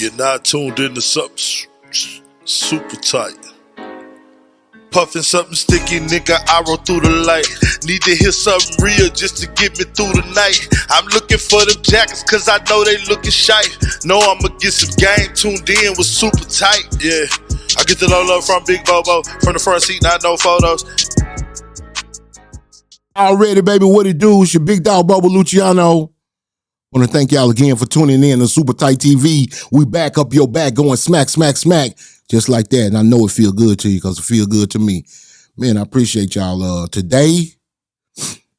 You're not tuned into something super tight. Puffin' something sticky, nigga, I roll through the light. Need to hear something real just to get me through the night. I'm looking for them jackets cause I know they looking shite. Know I'ma get some game tuned in with super tight, yeah. I get the low love from Big Bobo, from the front seat, not no photos. Already, baby, what it do? It's your big dog, Bobo Luciano. Want to thank y'all again for tuning in to Super Tight TV. We back up your back going smack, smack, smack. Just like that. And I know it feel good to you because it feel good to me. Man, I appreciate y'all. Today,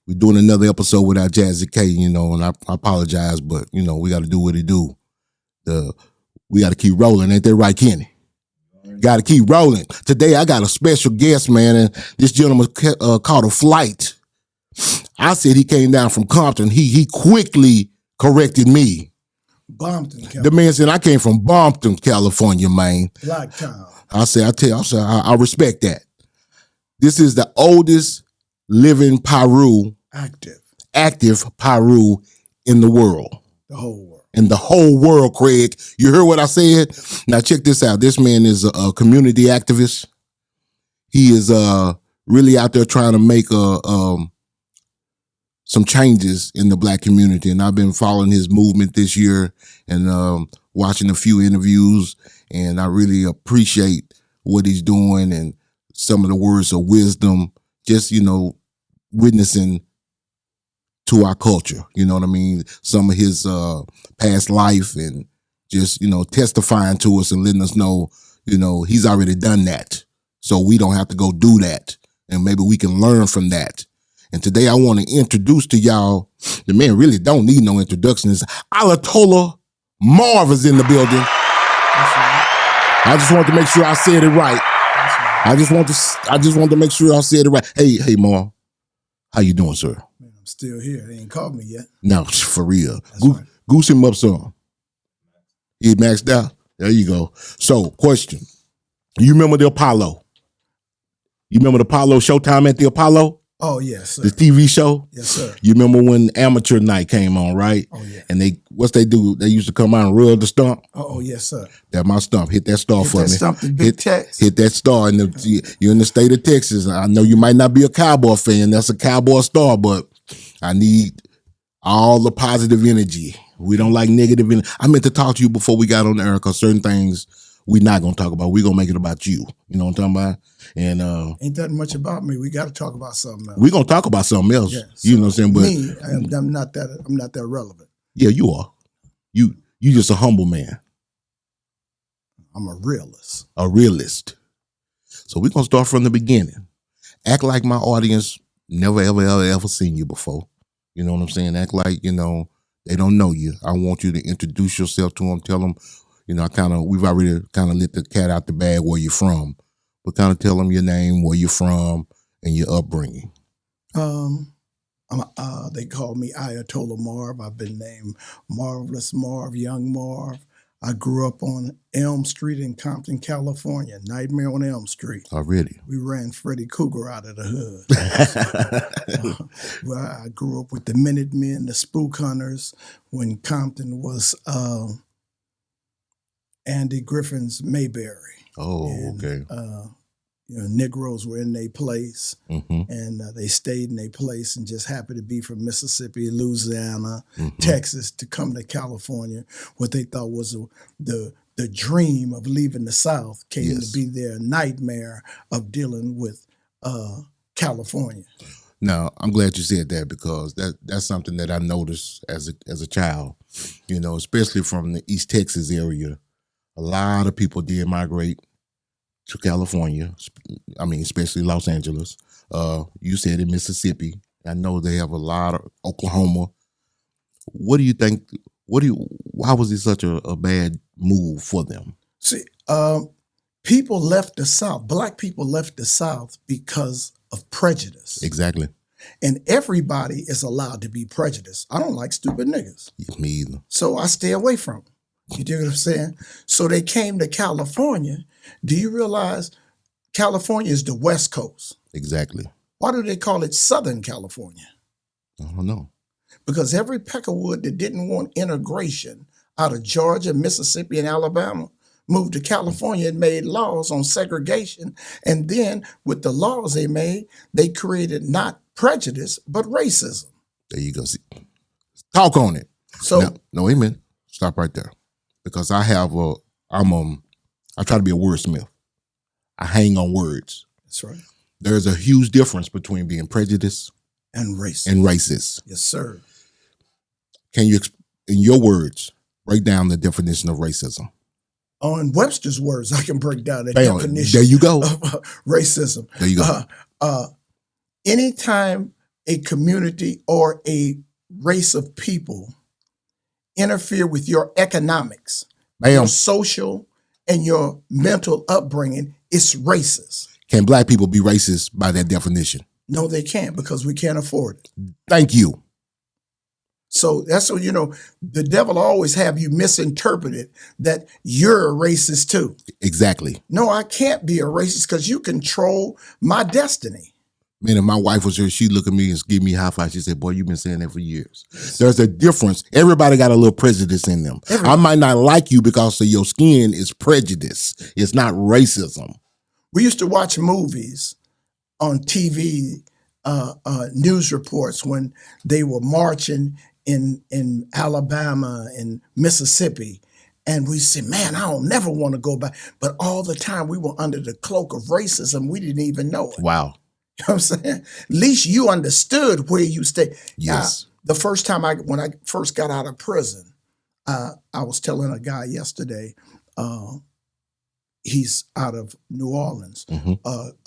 we're doing another episode without Jazzy K, you know, and I apologize, but, you know, we got to do what it do. We got to keep rolling. Ain't that right, Kenny? Got to keep rolling. Today, I got a special guest, man, and this gentleman caught a flight. I said he came down from Compton. He quickly corrected me. Bompton, California. The man said, I came from Bompton, California, man. Blacktown. I respect that. This is the oldest living Piru. Active Piru in the world. The whole world. In the whole world, Craig. You heard what I said? Now check this out. This man is a community activist. He is really out there trying to make some changes in the black community. And I've been following his movement this year and watching a few interviews. And I really appreciate what he's doing and some of the words of wisdom, just, you know, witnessing to our culture. You know what I mean? Some of his past life and just, you know, testifying to us and letting us know, you know, he's already done that. So we don't have to go do that. And maybe we can learn from that. And today I want to introduce to y'all, the man really don't need no introduction. It's Ayatollah Marv is in the building. Right. I just want to make sure I said it right. Right. I just want to make sure I said it right. Hey, Marv, how you doing, sir? Man, I'm still here. They ain't called me yet. No, for real. Right. Goose him up some. He maxed out. There you go. So, question. You remember the Apollo? You remember the Apollo Showtime at the Apollo? Oh, yes, sir. The TV show? Yes, sir. You remember when Amateur Night came on, right? Oh, yeah. And what's they do? They used to come out and rub the stump. Oh, yes, sir. That my stump. Hit that star for me. Stump the big text. Hit that star. You're in the state of Texas. I know you might not be a Cowboy fan. That's a Cowboy star, but I need all the positive energy. We don't like negative energy. I meant to talk to you before we got on the air because certain things we're not going to talk about. We're going to make it about you. You know what I'm talking about? And ain't that much about me. We got to talk about something else. We're going to talk about something else. Yeah, you know what I'm saying? But I'm not that relevant. Yeah, you are. You just a humble man. I'm a realist. A realist. So we're going to start from the beginning. Act like my audience never, ever seen you before. You know what I'm saying? Act like, you know, they don't know you. I want you to introduce yourself to them. Tell them, you know, we've already kind of let the cat out the bag where you're from. But kind of tell them your name, where you're from, and your upbringing. They call me Ayatollah Marv. I've been named Marvelous Marv, Young Marv. I grew up on Elm Street in Compton, California. Nightmare on Elm Street. Already. We ran Freddy Cougar out of the hood. Well, I grew up with the Minutemen, the Spook Hunters, when Compton was Andy Griffin's Mayberry. Oh, and, okay. You know, Negroes were in their place, mm-hmm. and they stayed in their place and just happened to be from Mississippi, Louisiana, mm-hmm. Texas to come to California. What they thought was the dream of leaving the South came to be their nightmare of dealing with California. Now, I'm glad you said that because that's something that I noticed as a child, you know, especially from the East Texas area. A lot of people did migrate to California. I mean, especially Los Angeles. You said in Mississippi. I know they have a lot of Oklahoma. What do you think? Why was it such a bad move for them? See, people left the South. Black people left the South because of prejudice. Exactly. And everybody is allowed to be prejudiced. I don't like stupid niggas. Me either. So I stay away from them. You dig what I'm saying? So they came to California. Do you realize California is the West Coast? Exactly. Why do they call it Southern California? I don't know. Because every peckerwood that didn't want integration out of Georgia, Mississippi, and Alabama moved to California and made laws on segregation. And then with the laws they made, they created not prejudice, but racism. There you go. See, talk on it. So no, amen. Stop right there. Because I try to be a wordsmith. I hang on words. That's right. There's a huge difference between being prejudiced and racist. And racist. Yes, sir. Can you, in your words, break down the definition of racism? Oh, in Webster's words, I can break down the definition. There you go. Of racism. There you go. Anytime a community or a race of people interfere with your economics, your social, and your mental upbringing, it's racist. Can black people be racist by that definition? No, they can't, because we can't afford it. Thank you. So that's what, the devil always have you misinterpreted that you're a racist too. Exactly. No, I can't be a racist because you control my destiny. Man, if my wife was here, she'd look at me and give me a high five. She said, boy, you've been saying that for years. There's a difference. Everybody got a little prejudice in them. I might not like you because of your skin is prejudice. It's not racism. We used to watch movies on TV, news reports when they were marching in Alabama and Mississippi. And we said, man, I don't never want to go back. But all the time we were under the cloak of racism. We didn't even know it. Wow. You know what I'm saying? At least you understood where you stay. Yes. The first time when I first got out of prison, I was telling a guy yesterday, he's out of New Orleans. Mm-hmm.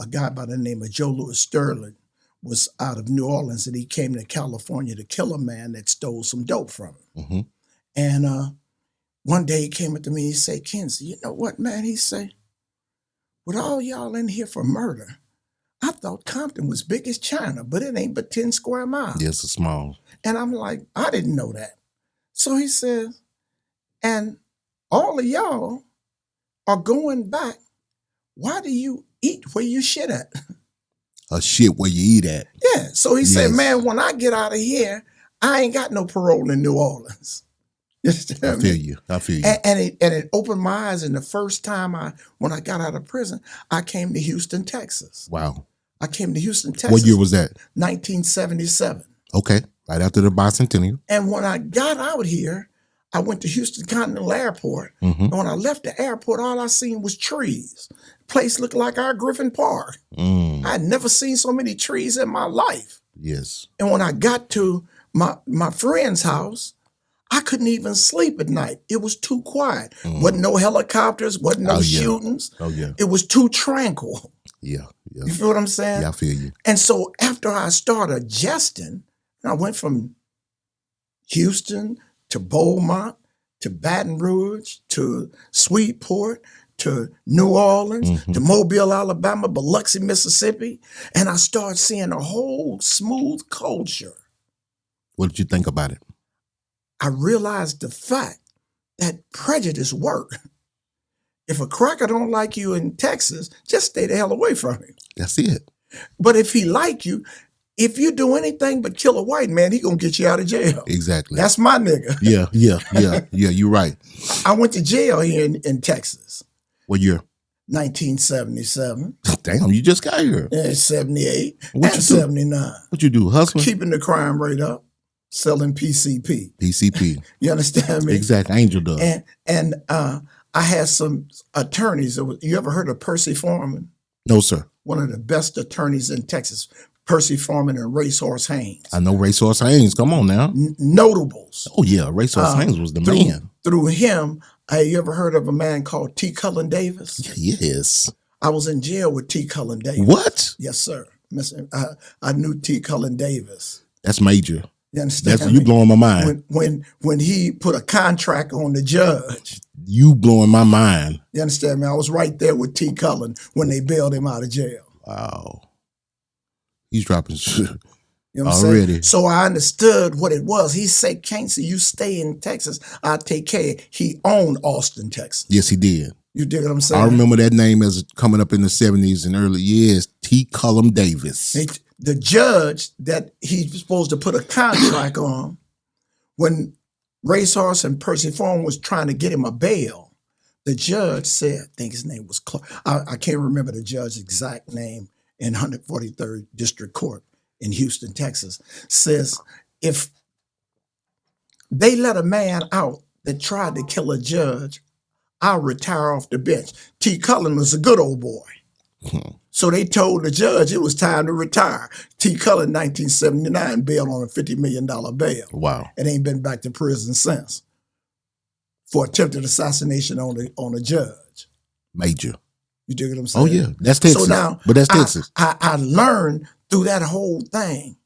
A guy by the name of Joe Louis Sterling was out of New Orleans, and he came to California to kill a man that stole some dope from him. Mm-hmm. And one day he came up to me, he said, Kenzie, you know what, man? He said, with all y'all in here for murder, I thought Compton was big as China, but it ain't but 10 square miles. Yes, it's small. And I'm like, I didn't know that. So he says, and all of y'all are going back. Why do you eat where you shit at? A shit where you eat at. Yeah. So he said, man, when I get out of here, I ain't got no parole in New Orleans. You understand I feel you. I feel you. And it opened my eyes. And the first time when I got out of prison, I came to Houston, Texas. Wow. I came to Houston, Texas. What year was that? 1977. Okay. Right after the bicentennial. And when I got out here, I went to Houston Continental Airport. Mm-hmm. And when I left the airport, all I seen was trees. The place looked like our Griffin Park. I had never seen so many trees in my life. Yes. And when I got to my friend's house, I couldn't even sleep at night. It was too quiet. Wasn't no helicopters, wasn't no shootings. Oh, yeah. It was too tranquil. Yeah. Yeah. You feel what I'm saying? Yeah, I feel you. And so after I started adjusting, I went from Houston to Beaumont to Baton Rouge to Sweetport to New Orleans to Mobile, Alabama, Biloxi, Mississippi. And I started seeing a whole smooth culture. What did you think about it? I realized the fact that prejudice worked. If a cracker don't like you in Texas, just stay the hell away from him. That's it. But if he like you, if you do anything but kill a white man, he gonna get you out of jail. Exactly. That's my nigga. Yeah. You're right. I went to jail here in Texas. What year? 1977. Damn, you just got here. And 78 What and you do? 79. What you do? Hustling? Keeping the crime rate up, selling PCP. PCP. You understand me? Exactly. Angel does. And I had some attorneys. You ever heard of Percy Foreman? No, sir. One of the best attorneys in Texas, Percy Foreman and Racehorse Haynes. I know Racehorse Haynes. Come on now. Notables. Oh, yeah. Racehorse Haynes was the man. Through him, you ever heard of a man called T. Cullen Davis? Yes. I was in jail with T. Cullen Davis. What? Yes, sir. I knew T. Cullen Davis. That's major. You understand? That's you blowing my mind. When he put a contract on the judge. You blowing my mind. You understand me? I was right there with T. Cullen when they bailed him out of jail. Wow. He's dropping shit. You know what I'm already saying? So I understood what it was. He said, Cancy, you stay in Texas, I'll take care. He owned Austin, Texas. Yes, he did. You dig what I'm saying? I remember that name as coming up in the 70s and early years. T. Cullen Davis. The judge that he's supposed to put a contract on, when Racehorse and Persephone was trying to get him a bail. The judge said, I think his name was Clark. I can't remember the judge's exact name in 143rd District Court in Houston, Texas, says if they let a man out that tried to kill a judge, I'll retire off the bench. T. Cullen was a good old boy. So they told the judge it was time to retire. T. Cullen, 1979, bailed on a $50 million bail. Wow. And ain't been back to prison since for attempted assassination on a judge. Major. You dig what I'm saying? Oh, yeah. That's Texas. So now, but that's Texas. I learned through that whole thing,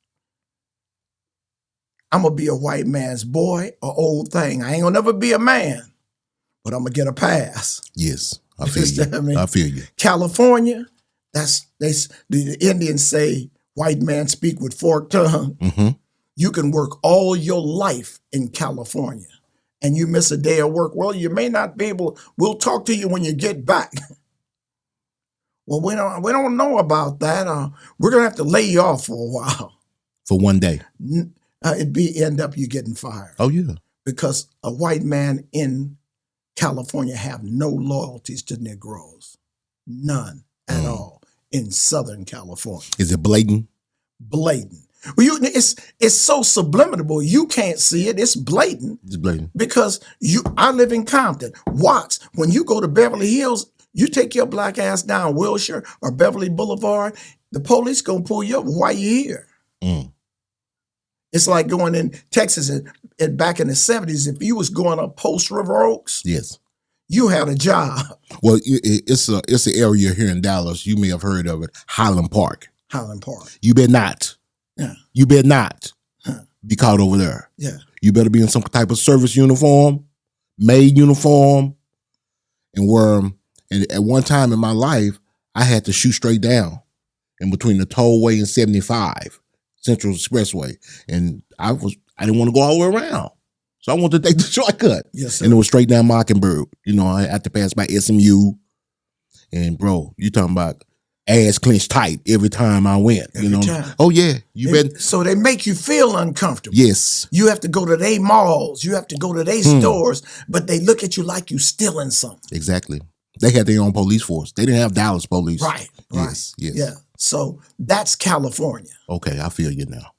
I'm going to be a white man's boy or old thing. I ain't going to never be a man, but I'm going to get a pass. Yes. I feel you. I mean, I feel you. California, the Indians say white man speak with forked tongue. Mm-hmm. You can work all your life in California and you miss a day of work. Well, you may not be able, we'll talk to you when you get back. Well, we don't know about that. We're going to have to lay you off for a while. For one day. End up you getting fired. Oh, yeah. Because a white man in California have no loyalties to Negroes. None at all in Southern California. Is it blatant? Blatant. Well, it's so subliminal. You can't see it. It's blatant. It's blatant. Because I live in Compton. Watts, when you go to Beverly Hills, you take your black ass down Wilshire or Beverly Boulevard, the police gonna pull you up. Why you here? It's like going in Texas and back in the 70s, if you was going up Post River Oaks, yes, you had a job. Well, it's an area here in Dallas. You may have heard of it, Highland Park. Highland Park. You better not. Yeah. You better not be caught over there. Yeah. You better be in some type of service uniform, maid uniform, and at one time in my life, I had to shoot straight down in between the tollway and 75 Central Expressway, and I didn't want to go all the way around, so I wanted to take the shortcut. Yes, sir. And it was straight down Mockingbird. You know, I had to pass by SMU, and bro, you talking about ass clenched tight every time I went. Every you know, time. Oh yeah, So they make you feel uncomfortable. Yes, you have to go to their malls, you have to go to their stores, but they look at you like you stealing something. Exactly. They had their own police force. They didn't have Dallas police. Right. Yes. Yes. Yeah. So that's California. Okay, I feel you now.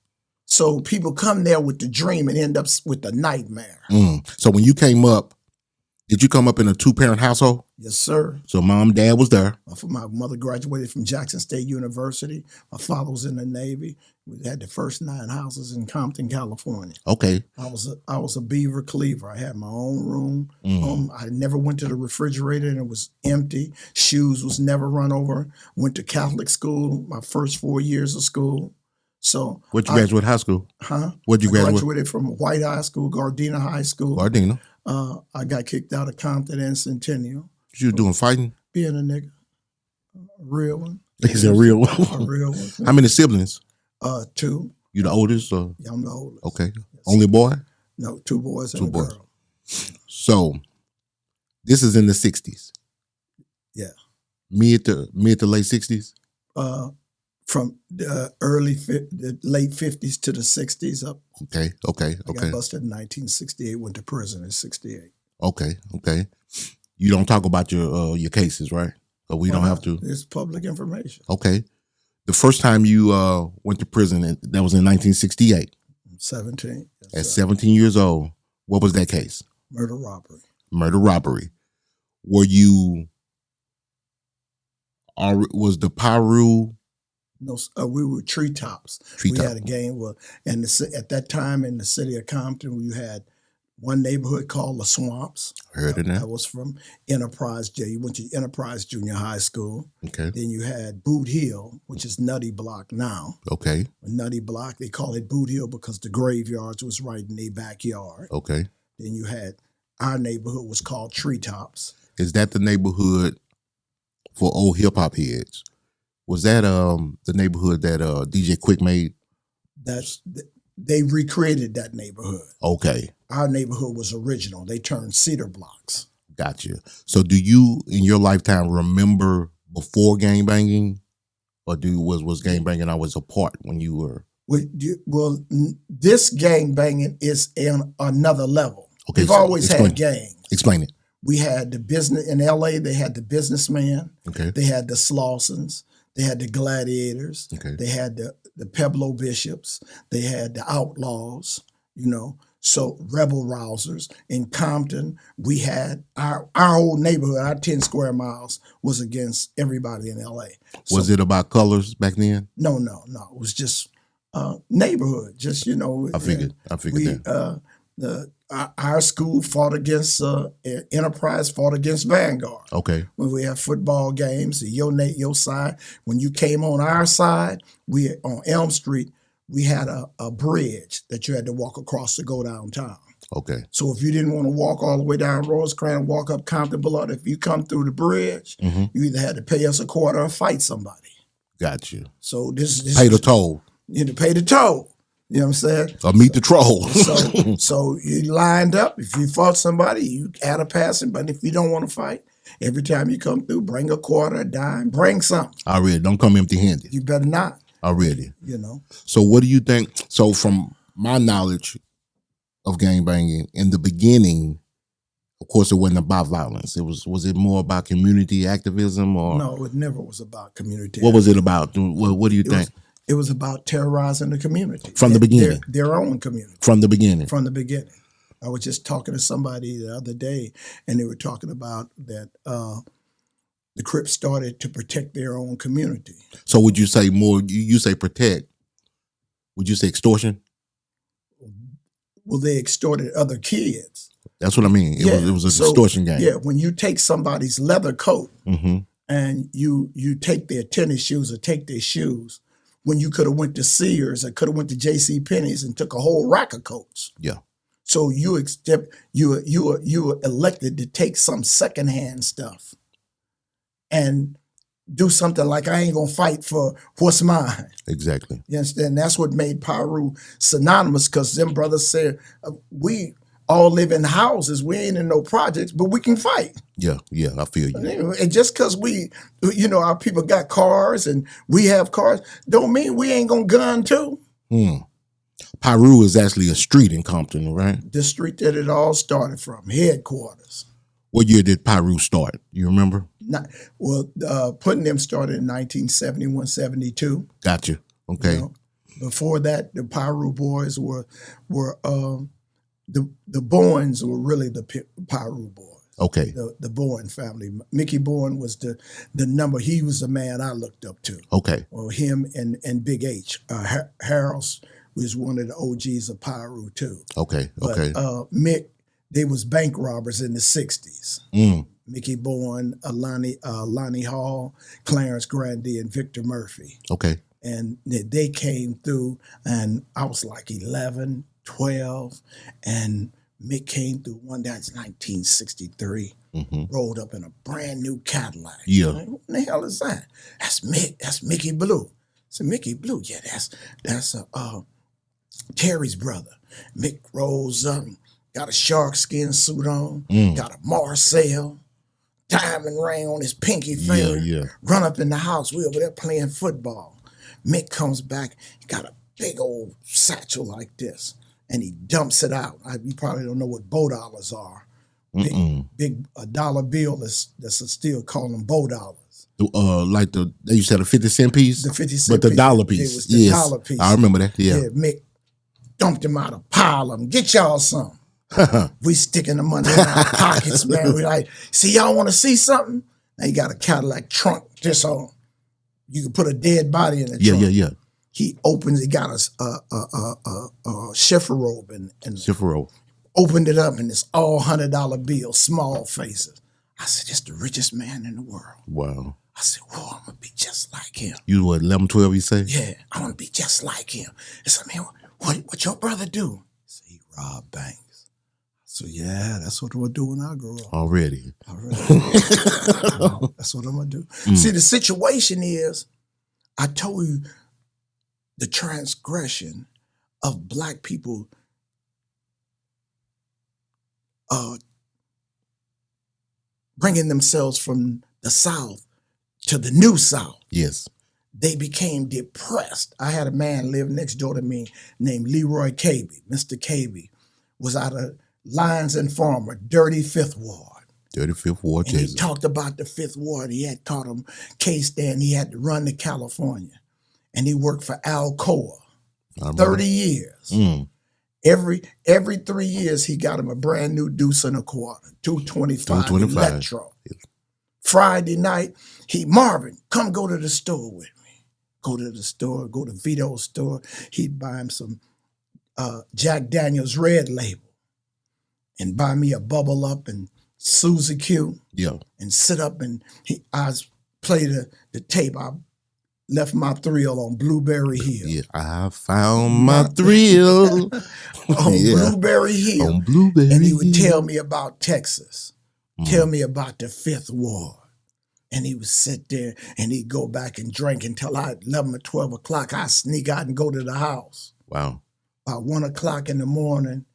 So people come there with the dream and end up with the nightmare. So when you came up, did you come up in a 2-parent household? Yes, sir. So mom and dad was there. My mother graduated from Jackson State University. My father was in the Navy. We had the first 9 houses in Compton, California. Okay. I was a beaver cleaver. I had my own room. I never went to the refrigerator and it was empty. Shoes was never run over. Went to Catholic school my first 4 years of school. So where'd you graduate high school? Where'd you graduate? I graduated from White High School, Gardena High School. Gardena. I got kicked out of Compton and Centennial. What you doing, fighting? Being a nigga. A real one. He's a real one. A real one. How many siblings? 2. You the oldest? Or? Yeah, I'm the oldest. Okay. Yes. Only boy? No, 2 boys and a girl. So this is in the 60s. Yeah. Mid to late 60s? From the late 50s to the 60s up. Okay. I got busted in 1968, went to prison in 68. Okay. You don't talk about your cases, right? So we don't have to. It's public information. Okay. The first time you went to prison, that was in 1968. 17. Yes, at 17 years old, what was that case? Murder robbery. Murder robbery. Were you, was the Piru? No, we were Treetops. We had a game and at that time in the city of Compton, you had one neighborhood called The Swamps. Heard of that. That was from Enterprise J. You went to Enterprise Junior High School. Okay. Then you had Boot Hill, which is Nutty Block now. Okay. Nutty Block, they call it Boot Hill because the graveyards was right in their backyard. Okay. Then you had, our neighborhood was called Treetops. Is that the neighborhood for old hip hop heads? Was that the neighborhood that DJ Quick made? They recreated that neighborhood. Okay. Our neighborhood was original. They turned cedar blocks. Gotcha. So do you, in your lifetime, remember before gangbanging? Or was gangbanging always a part when you were? Well, this gangbanging is on another level. Okay, We've so always had gangs. Explain it. We had the business in LA. They had the businessmen. Okay. They had the Slawsons. They had the gladiators. Okay. They had the Pueblo bishops. They had the outlaws. You know, so rebel rousers. In Compton, we had our whole neighborhood. Our 10 square miles was against everybody in LA. So, was it about colors back then? No. It was just neighborhood. Just, you know. I figured that. Our school fought against Enterprise, fought against Vanguard. Okay. When we had football games, your side. When you came on our side, we on Elm Street, we had a bridge that you had to walk across to go downtown. Okay. So if you didn't want to walk all the way down Rosecrans and walk up Compton Boulevard, if you come through the bridge, you either had to pay us a quarter or fight somebody. Got you. So this pay the toll. You had to pay the toll. You know what I'm saying? Or meet the troll. So you lined up. If you fought somebody, you had a passing. But if you don't want to fight, every time you come through, bring a quarter, a dime, bring something. Already. Don't come empty-handed. You better not. Already. You know. So what do you think? So from my knowledge of gangbanging, in the beginning, of course, it wasn't about violence. Was it more about community activism or? No, it never was about community. What was it about? What do you think? It was about terrorizing the community. From the beginning. Their own community. From the beginning. From the beginning. I was just talking to somebody the other day, and they were talking about that the Crips started to protect their own community. So would you say more, you say protect, would you say extortion? Well, they extorted other kids. That's what I mean. It was an extortion game. Yeah, when you take somebody's leather coat and you take their tennis shoes or take their shoes, when you could have went to Sears or could have went to J.C. Penney's and took a whole rack of coats. Yeah. So you were elected to take some secondhand stuff and do something like, I ain't gonna fight for what's mine. Exactly. You understand? That's what made Piru synonymous, because them brothers said, we all live in houses, we ain't in no projects, but we can fight. Yeah, I feel you. And just because we, our people got cars and we have cars, don't mean we ain't gonna gun too. Piru is actually a street in Compton, right? The street that it all started from, headquarters. What year did Piru start? You remember? Putting them started in 1971, 72. Gotcha. Okay. You know? Before that, the Piru boys were the Bournes were really the Piru boys. Okay. The Bourne family. Mickey Bourne was the number. He was the man I looked up to. Okay. Well, him and Big H. Harold was one of the OGs of Piru too. Okay. But, Mick, they was bank robbers in the 60s. Mickey Bourne, Lonnie Hall, Clarence Grandy, and Victor Murphy. Okay. And they came through, and I was like 11, 12, and Mick came through one day, it's 1963, rolled up in a brand new Cadillac. Yeah. Like, what the hell is that? That's Mick, that's Mickey Blue. So Mickey Blue, yeah, that's Terry's brother. Mick rolls up, got a shark skin suit on, got a Marcel, diamond ring on his pinky finger. Yeah. Run up in the house, we over there playing football. Mick comes back, he got a big old satchel like this, and he dumps it out. You probably don't know what bow dollars are. Big dollar bill that's still calling them bow dollars. Like they used to have a 50-cent piece? The 50-cent But the piece. dollar piece. It was the dollar piece. I remember that, yeah. Mick dumped him out a pile of them. Get y'all some. We sticking the money in our pockets, man. We like, see, y'all want to see something? Now you got a Cadillac trunk just on. You can put a dead body in the trunk. Yeah. He opens, he got a shiffer robe and Shiffer robe. Opened it up and it's all $100 bills, small faces. I said, this the richest man in the world. Wow. I said, whoa, I'm gonna be just like him. You what, 11, 12, you say? Yeah, I want to be just like him. I said, man, what your brother do? He said, he robbed banks. So yeah, that's what we'll do when I grow up. Already. That's what I'm gonna do. See, the situation is, I told you the transgression of Black people bringing themselves from the South to the New South. Yes. They became depressed. I had a man live next door to me named Leroy Cabey. Mr. Cabey was out of Lions and Farmer, Dirty Fifth Ward. 35th Ward, And he Texas. talked about the Fifth Ward. He had taught him K-Stand. He had to run to California. And he worked for Alcoa 30 years. Every 3 years, he got him a brand new deuce and a quarter, 225 Electro. Yes. Friday night, Marvin, come go to the store with me. Go to the store, go to Vito's store. He'd buy him some Jack Daniels Red Label and buy me a Bubble Up and Susie Q. Yeah. And sit up and I play the tape. I left my thrill on Blueberry Hill. Yeah, I found my thrill on Blueberry Hill. On Blueberry And he would Hill. tell me about Texas. Tell me about the Fifth Ward. And he would sit there and he'd go back and drink until 11 or 12 o'clock. I'd sneak out and go to the house. Wow. About 1 o'clock in the morning,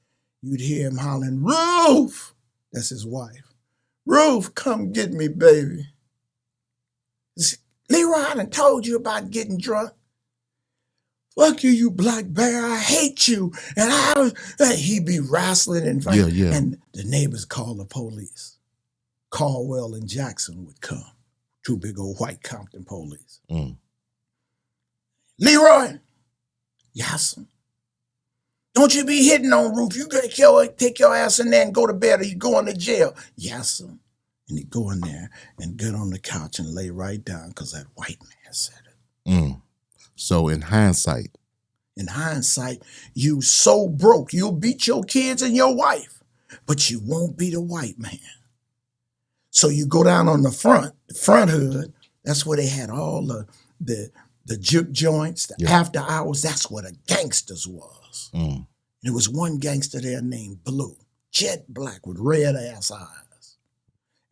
you'd hear him hollering, Ruth! That's his wife. Ruth, come get me, baby. Leroy, I done told you about getting drunk. Fuck you, you black bear. I hate you. And he'd be wrestling and fighting. Yeah. And the neighbors called the police. Caldwell and Jackson would come. Two big old white Compton police. Leroy, yes. Don't you be hitting on Ruth. You take your ass in there and go to bed or you going to jail. Yes, sir. And he'd go in there and get on the couch and lay right down because that white man said it. So in hindsight, you so broke, you'll beat your kids and your wife, but you won't beat a white man. So you go down on the front hood, that's where they had all the juke joints, the after hours, that's where the gangsters was. There was one gangster there named Blue, jet black with red ass eyes.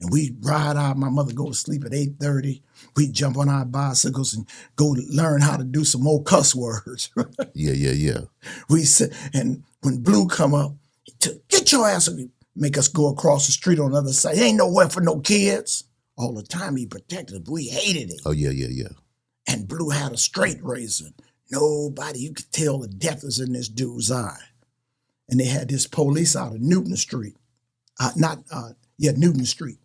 And we'd ride out, my mother go to sleep at 8:30. We'd jump on our bicycles and go learn how to do some more cuss words. Yeah. We said, and when Blue come up, he took, get your ass, make us go across the street on the other side. Ain't nowhere for no kids. All the time he protected us, but we hated it. Oh, yeah. And Blue had a straight razor. Nobody, you could tell the death was in this dude's eye. And they had this police out of Newton Street. Newton Street.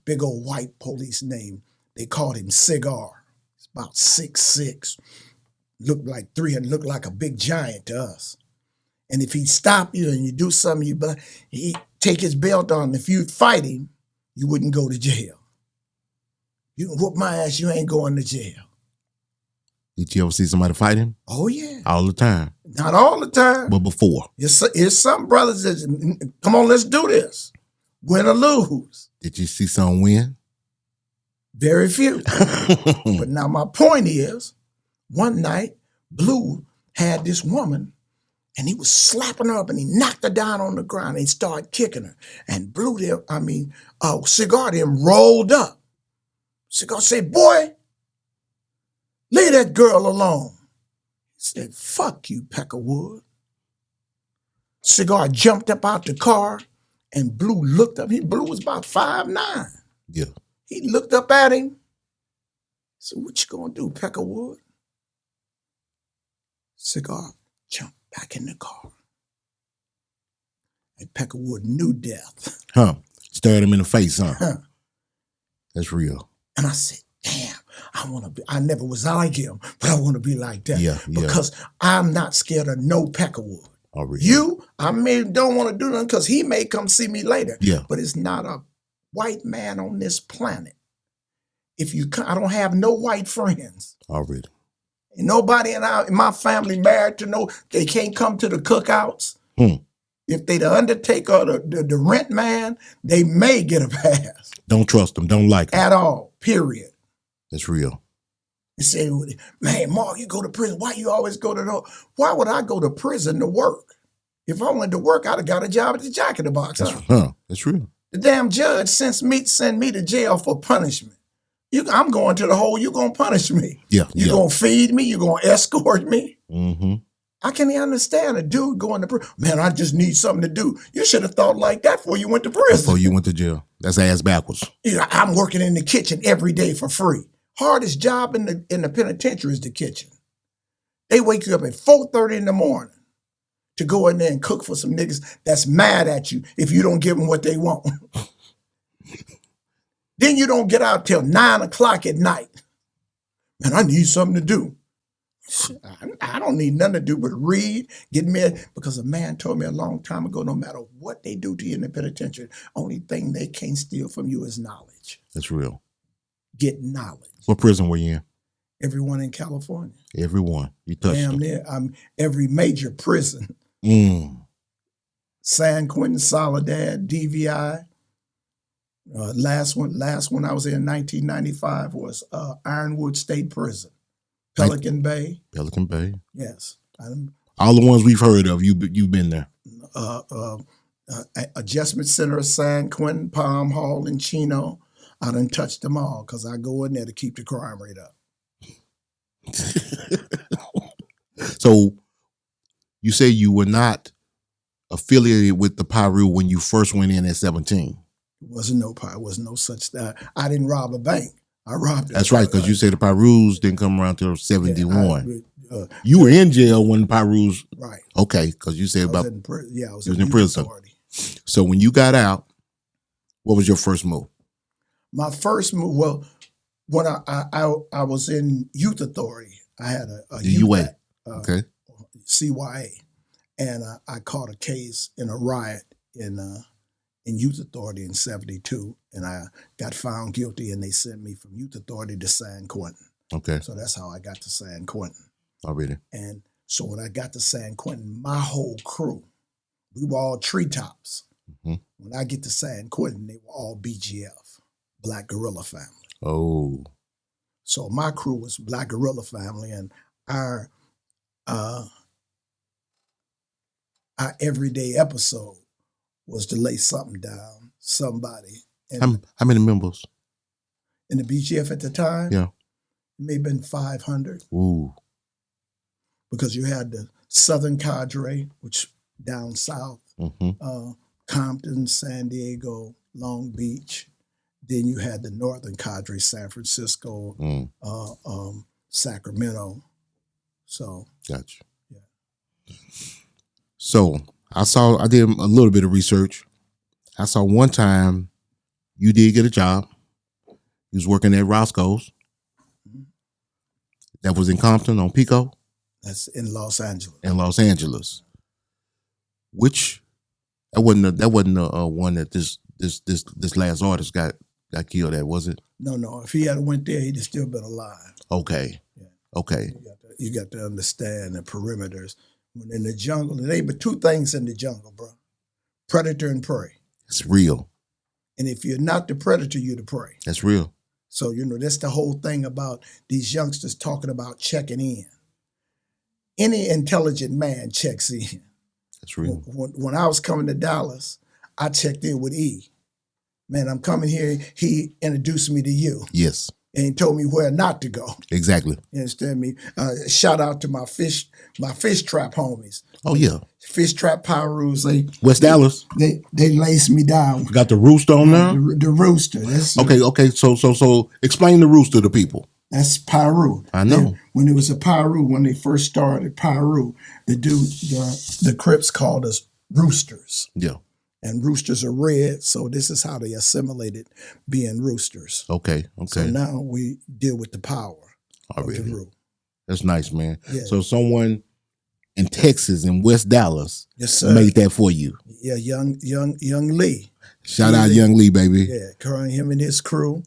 Big old white police name. They called him Cigar. He's about 6'6". Looked like 300, looked like a big giant to us. And if he stop you and you do something, he'd take his belt on. If you'd fight him, you wouldn't go to jail. You can whoop my ass, you ain't going to jail. Did you ever see somebody fight him? Oh, yeah. All the time? Not all the time. But before? It's some brothers that, come on, let's do this. Win or lose. Did you see someone win? Very few. But now my point is, one night, Blue had this woman, and he was slapping her up, and he knocked her down on the ground, and he started kicking her. And Cigar then rolled up. Cigar said, boy, leave that girl alone. He said, fuck you, Peckerwood. Cigar jumped up out the car, and Blue looked up. Blue was about 5'9". Yeah. He looked up at him. Said, what you gonna do, Peckerwood? Cigar jumped back in the car. And Peckerwood knew death. Stared him in the face, That's real. And I said, damn, I never was like him, but I want to be like that. Yeah. Because I'm not scared of no Peckerwood. Oh, really? You, I don't want to do nothing because he may come see me later. Yeah. But it's not a white man on this planet. I don't have no white friends. Already. And nobody in my family married to they can't come to the cookouts. If they the undertaker or the rent man, they may get a pass. Don't trust them, don't like them. At all, period. That's real. They say, man, Mark, you go to prison. Why you always go to Why would I go to prison to work? If I wanted to work, I'd have got a job at the Jack in the Box. That's real. The damn judge send me to jail for punishment. I'm going to the hole, you're going to punish me. Yeah. You're going to feed me, you're going to escort me. Mm-hmm. I can't even understand a dude going to prison. Man, I just need something to do. You should have thought like that before you went to prison. Before you went to jail. That's ass backwards. I'm working in the kitchen every day for free. Hardest job in the penitentiary is the kitchen. They wake you up at 4:30 in the morning to go in there and cook for some niggas that's mad at you if you don't give them what they want. Then you don't get out till 9 o'clock at night. Man, I need something to do. I don't need nothing to do but read, get mad, because a man told me a long time ago, no matter what they do to you in the penitentiary, only thing they can't steal from you is knowledge. That's real. Get knowledge. What prison were you in? Everyone in California. Everyone. You touched Damn them. near. Every major prison. San Quentin, Soledad, DVI. Last one I was in 1995 was Ironwood State Prison. Pelican Bay. Pelican Bay. Yes. All the ones we've heard of, you've been there. Adjustment Center of San Quentin, Palm Hall, and Chino. I done touched them all because I go in there to keep the crime rate up. So you say you were not affiliated with the Piru when you first went in at 17. Wasn't no such thing. I didn't rob a bank. I robbed it. That's right, because you said the Pirus didn't come around till 71. Yeah, you were in jail when the Pirus. Right. Okay, because you said about. I was in prison. Authority. So when you got out, what was your first move? My first move, well, when I was in youth authority, I had a UA. Okay. CYA, and I caught a case in a riot in youth authority in 72, and I got found guilty, and they sent me from youth authority to San Quentin. Okay. So that's how I got to San Quentin. Already. And so when I got to San Quentin, my whole crew, we were all treetops. Mm-hmm. When I get to San Quentin, they were all BGF, Black Guerrilla Family. Oh. So my crew was Black Guerrilla Family, and our everyday episode was to lay something down, somebody. And how many members? in the BGF at the time? Yeah. It may have been 500. Ooh. Because you had the Southern Cadre, which down south, Compton, San Diego, Long Beach. Then you had the Northern Cadre, San Francisco, Sacramento. So. Gotcha. Yeah. So I did a little bit of research. I saw one time you did get a job. You was working at Roscoe's. That was in Compton on Pico. That's in Los Angeles. In Los Angeles. Which that wasn't the one that this last artist got killed at, was it? No. If he had went there, he'd have still been alive. Okay. Yeah. Okay. You got to understand the perimeters. When in the jungle, there ain't but two things in the jungle, bro. Predator and prey. It's real. And if you're not the predator, you're the prey. That's real. So, that's the whole thing about these youngsters talking about checking in. Any intelligent man checks in. That's real. When I was coming to Dallas, I checked in with E. Man, I'm coming here. He introduced me to you. Yes. And he told me where not to go. Exactly. You understand me? Shout out to my fish trap homies. Oh yeah. Fish trap Pirus. West Dallas. They laced me down. Got the rooster on there? The rooster. Okay. So explain the rooster to people. That's Piru. I know. When it was a Piru, when they first started Piru, the Crips called us roosters. Yeah. And roosters are red, so this is how they assimilated being roosters. Okay. So now we deal with the power of the root. That's nice, man. Yeah. So someone in Texas, in West Dallas, yes, sir, made that for you. Yeah, young Lee. Shout out Young Lee, baby. Yeah, him and his crew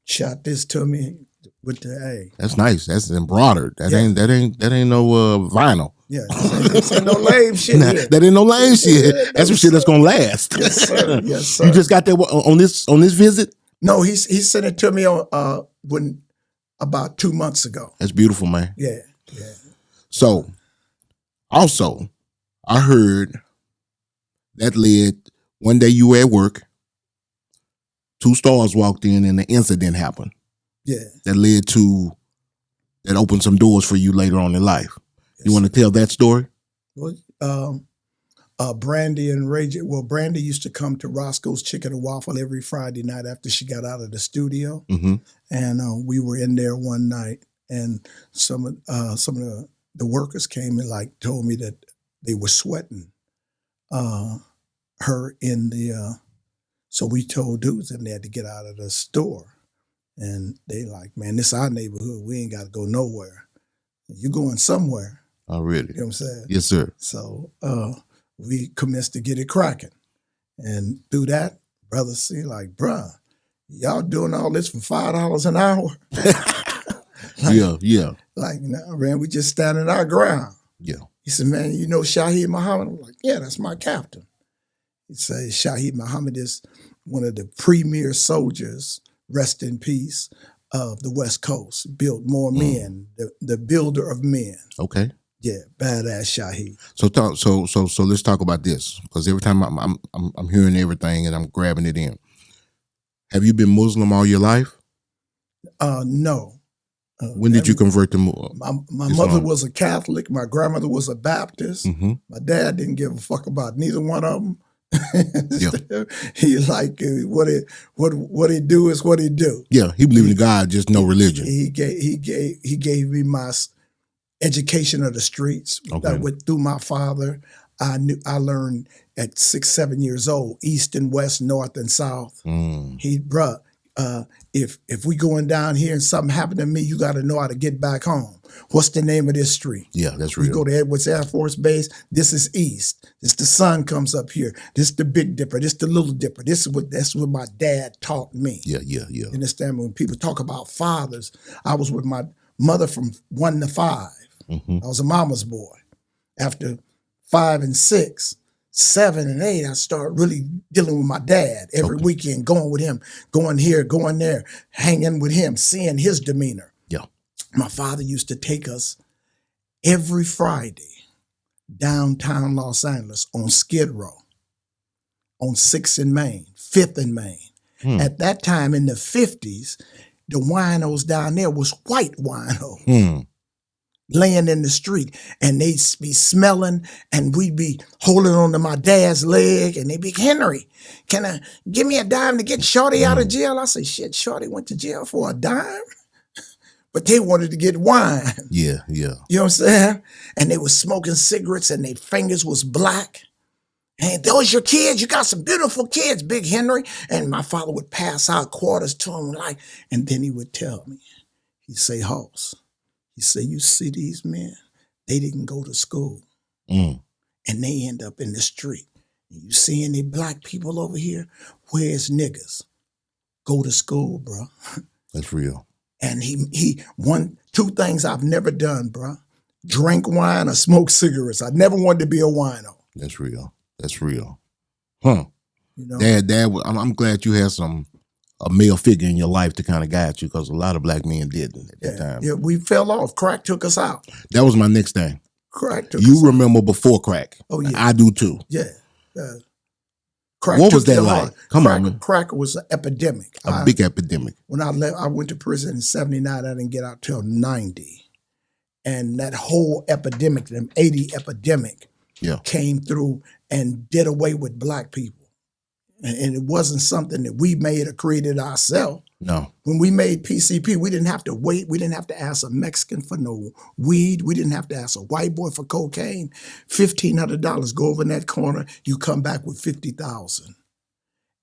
shot this to me with the A. That's nice. That's embroidered. That ain't no vinyl. Yeah, this ain't no lame shit. That ain't no lame shit. That's some shit that's gonna last. Yes, sir. Yes, sir. You just got that on this visit? No, he sent it to me on about 2 months ago. That's beautiful, man. Yeah. So, also, I heard that led one day you were at work, 2 stars walked in and an incident happened. Yeah. That opened some doors for you later on in life. Yes. You want to tell that story? Well, Brandy and Ray J. Well, Brandy used to come to Roscoe's Chicken and Waffle every Friday night after she got out of the studio, and we were in there one night, and some of the workers came and told me that they were sweating her in the. So we told dudes and they had to get out of the store, and they like, man, this is our neighborhood. We ain't got to go nowhere. You going somewhere? Oh, really? You know what I'm saying? Yes, sir. So we commenced to get it cracking, and through that, brothers see like, bruh, y'all doing all this for $5 an hour? Yeah. Like, nah, man, we just standing our ground. Yeah. He said, man, you know Shaheed Muhammad? I'm like, yeah, that's my captain. He said, Shaheed Muhammad is one of the premier soldiers, rest in peace, of the West Coast. Built more men, the builder of men. Okay. Yeah, badass Shaheed. So let's talk about this, because every time I'm hearing everything and I'm grabbing it in. Have you been Muslim all your life? No. When did you convert to Muslim? My mother was a Catholic. My grandmother was a Baptist. Mm-hmm. My dad didn't give a fuck about neither one of them. Yeah. He like what he do is what he do. Yeah, he believed in God, just no religion. He gave me my education of the streets. Okay. That went through my father. I learned at 6, 7 years old, east and west, north and south. If we going down here and something happened to me, you got to know how to get back home. What's the name of this street? Yeah, that's real. We go to Edwards Air Force Base. This is east. This the sun comes up here. This the Big Dipper. This the Little Dipper. That's what my dad taught me. Yeah. You understand? When people talk about fathers, I was with my mother from 1 to 5. Mm-hmm. I was a mama's boy. After 5 and 6, 7 and 8, I started really dealing with my dad every weekend, going with him, going here, going there, hanging with him, seeing his demeanor. Yeah. My father used to take us every Friday downtown Los Angeles on Skid Row, on 6th and Main, 5th and Main. At that time in the 50s, the winos down there was white wino. Laying in the street, and they'd be smelling, and we'd be holding on to my dad's leg, and they'd be, Henry, can I give me a dime to get Shorty out of jail? I say, shit, Shorty went to jail for a dime? But they wanted to get wine. Yeah. You know what I'm saying? And they was smoking cigarettes, and their fingers was black. And those your kids? You got some beautiful kids, Big Henry. And my father would pass out quarters to him, like, and then he would tell me, he'd say, Hoss, he said, you see these men? They didn't go to school. And they end up in the street. You see any black people over here? Where's niggas? Go to school, bro. That's real. And he 2 things I've never done, bro. Drink wine or smoke cigarettes. I never wanted to be a wino. That's real. Huh. You know? Dad, I'm glad you had a male figure in your life to kind of guide you, because a lot of black men didn't at that time. Yeah, we fell off. Crack took us out. That was my next thing. Crack took You us remember before crack. Oh, yeah. I do too. Yeah. Crack What was took that your like? heart. Come crack, on, man. Crack was an epidemic. A big epidemic. When I left, I went to prison in 79. I didn't get out till 90. And that whole epidemic, the 80 epidemic, came through and did away with black people. And it wasn't something that we made or created ourselves. No. When we made PCP, we didn't have to wait. We didn't have to ask a Mexican for no weed. We didn't have to ask a white boy for cocaine. $1,500, go over in that corner, you come back with $50,000.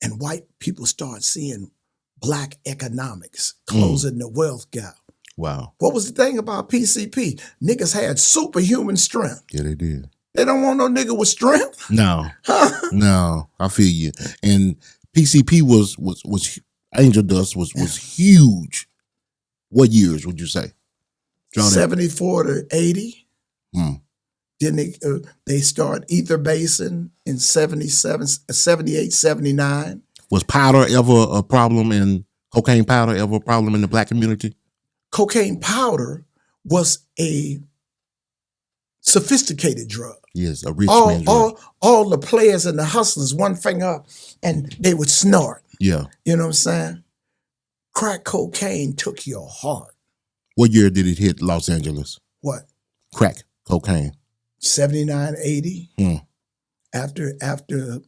And white people start seeing black economics, closing the wealth gap. Wow. What was the thing about PCP? Niggas had superhuman strength. Yeah, they did. They don't want no nigga with strength. No. No, I feel you. And PCP was Angel Dust was huge. What years would you say? 74 to 80. Then they start Ether Basin in 77, 78, 79. Was powder ever a problem in cocaine powder ever a problem in the black community? Cocaine powder was a sophisticated drug. Yes, a rich man's drug. All the players and the hustlers, one finger up, and they would snort. Yeah. You know what I'm saying? Crack cocaine took your heart. What year did it hit Los Angeles? What? Crack cocaine. 79, 80. After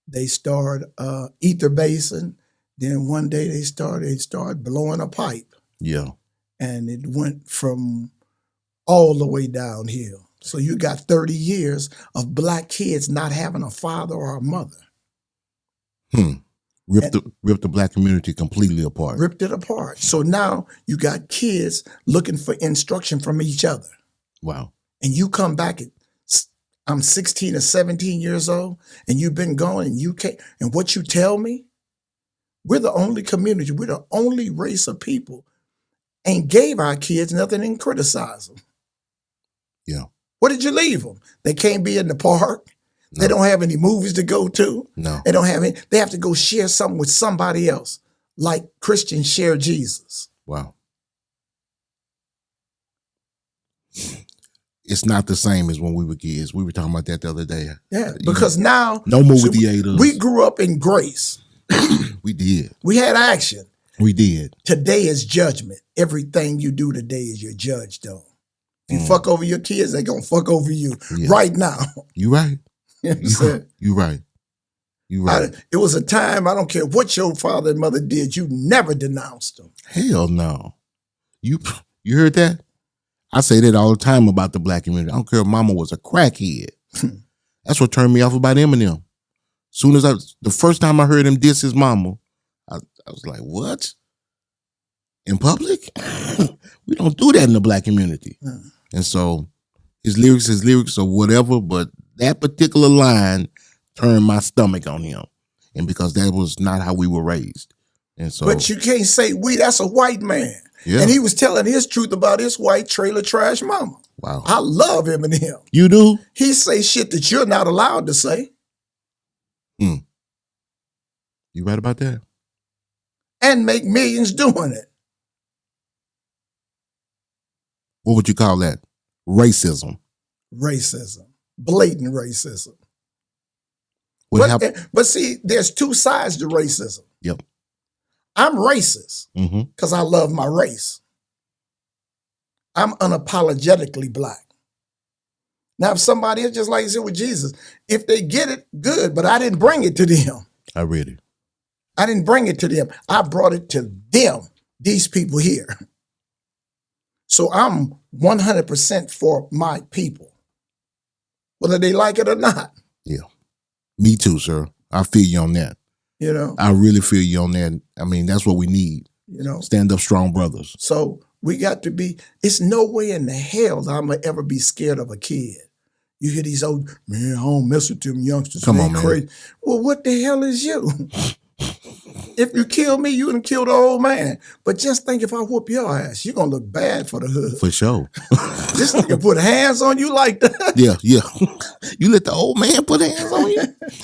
they started Ether Basin, then one day they started blowing a pipe. Yeah. And it went from all the way downhill. So you got 30 years of black kids not having a father or a mother. Ripped the black community completely apart. Ripped it apart. So now you got kids looking for instruction from each other. Wow. And you come back at, I'm 16 or 17 years old, and you've been going, and you can't, and what you tell me, we're the only community, we're the only race of people ain't gave our kids nothing and criticize them. Yeah. What did you leave them? They can't be in the park. No. They don't have any movies to go to. No. They don't have any, they have to go share something with somebody else, like Christians share Jesus. Wow. It's not the same as when we were kids. We were talking about that the other day. Yeah, because now no movie theaters. We grew up in grace. We did. We had action. We did. Today is judgment. Everything you do today is you're judged on. If you fuck over your kids, they're gonna fuck over you right now. You right. You know what I'm saying? You right. You right. It was a time, I don't care what your father and mother did, you never denounced them. Hell no. You heard that? I say that all the time about the black community. I don't care if mama was a crackhead. That's what turned me off about Eminem. Soon as the first time I heard him diss his mama, I was like, what? In public? We don't do that in the black community. And so his lyrics or whatever, but that particular line turned my stomach on him. And because that was not how we were raised. And so, but you can't say we, that's a white man. Yeah. And he was telling his truth about his white trailer trash mama. Wow. I love Eminem. You do? He say shit that you're not allowed to say. You right about that? And make millions doing it. What would you call that? Racism. Racism. Blatant racism. But see, there's two sides to racism. Yep. I'm racist because I love my race. I'm unapologetically black. Now, if somebody else, just like you said with Jesus, if they get it, good, but I didn't bring it to them. I read it. I didn't bring it to them. I brought it to them, these people here. So I'm 100% for my people, whether they like it or not. Yeah. Me too, sir. I feel you on that. You know? I really feel you on that. I mean, that's what we need. You know? Stand up strong brothers. So we got to be, it's no way in the hell that I'm going to ever be scared of a kid. You hear these old, man, I don't mess with them youngsters. Come on, man. Crazy. Well, what the hell is you? If you kill me, you done kill the old man. But just think, if I whoop your ass, you're going to look bad for the hood. For sure. This nigga put hands on you like that. Yeah. You let the old man put hands on you?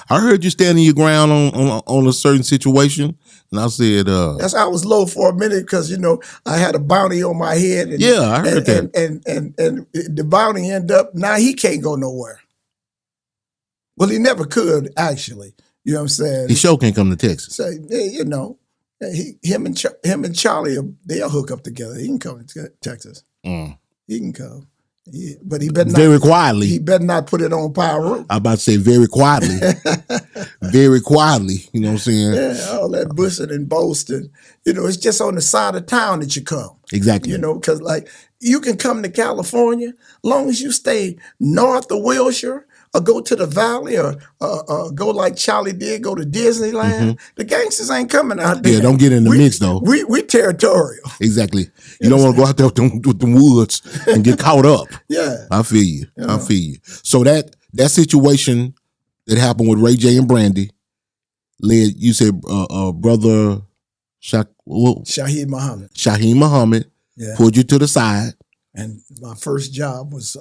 I heard you standing your ground on a certain situation. And I said, that's how I was low for a minute because, you know, I had a bounty on my head. And, yeah, I heard that. And the bounty ended up, now he can't go nowhere. Well, he never could, actually. You know what I'm saying? He sure can't come to Texas. So, you know, him and Charlie, they'll hook up together. He can come to Texas. He can come. But he better not. Very quietly. He better not put it on Piru. I'm about to say very quietly. Very quietly. You know what I'm saying? Yeah, all that bushing and boasting. You know, it's just on the side of town that you come. Exactly. You know, because like you can come to California long as you stay north of Wilshire or go to the valley or go like Charlie did, go to Disneyland. The gangsters ain't coming out there. Yeah, don't get in the mix though. We territorial. Exactly. You don't want to go out there with them woods and get caught up. Yeah. I feel you. I feel you. So that situation that happened with Ray J and Brandy led, you said, brother Shaheed Muhammad. Shaheed Muhammad pulled you to the side. And my first job was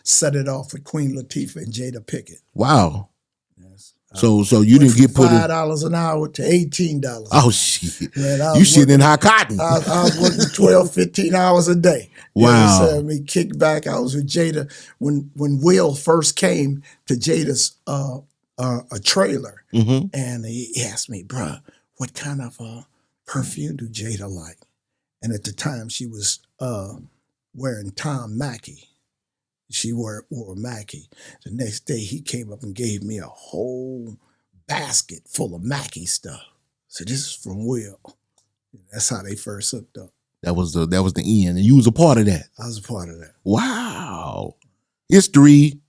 set it off with Queen Latifah and Jada Pinkett. Wow. Yes. So you didn't get put in $5 an hour to $18. Oh shit! Man, you sitting in high cotton. I was working 12, 15 hours a day. Wow. You know, me kick back. I was with Jada when Will first came to Jada's a trailer, and he asked me, "Bruh, what kind of perfume do Jada like?" And at the time, she was wearing Tom Mackey. She wore Mackey. The next day, he came up and gave me a whole basket full of Mackey stuff. So this is from Will. That's how they first hooked up. That was the end, and you was a part of that. I was a part of that. Wow. History.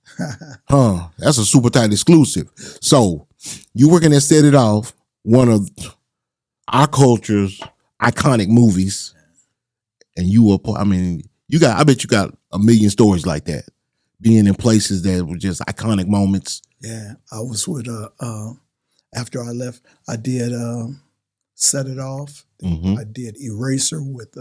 That's a super tight exclusive. So you working at Set It Off, one of our culture's iconic movies, and you were, I mean, I bet you got a million stories like that, being in places that were just iconic moments. Yeah, I was with, after I left, I did Set It Off. I did Eraser with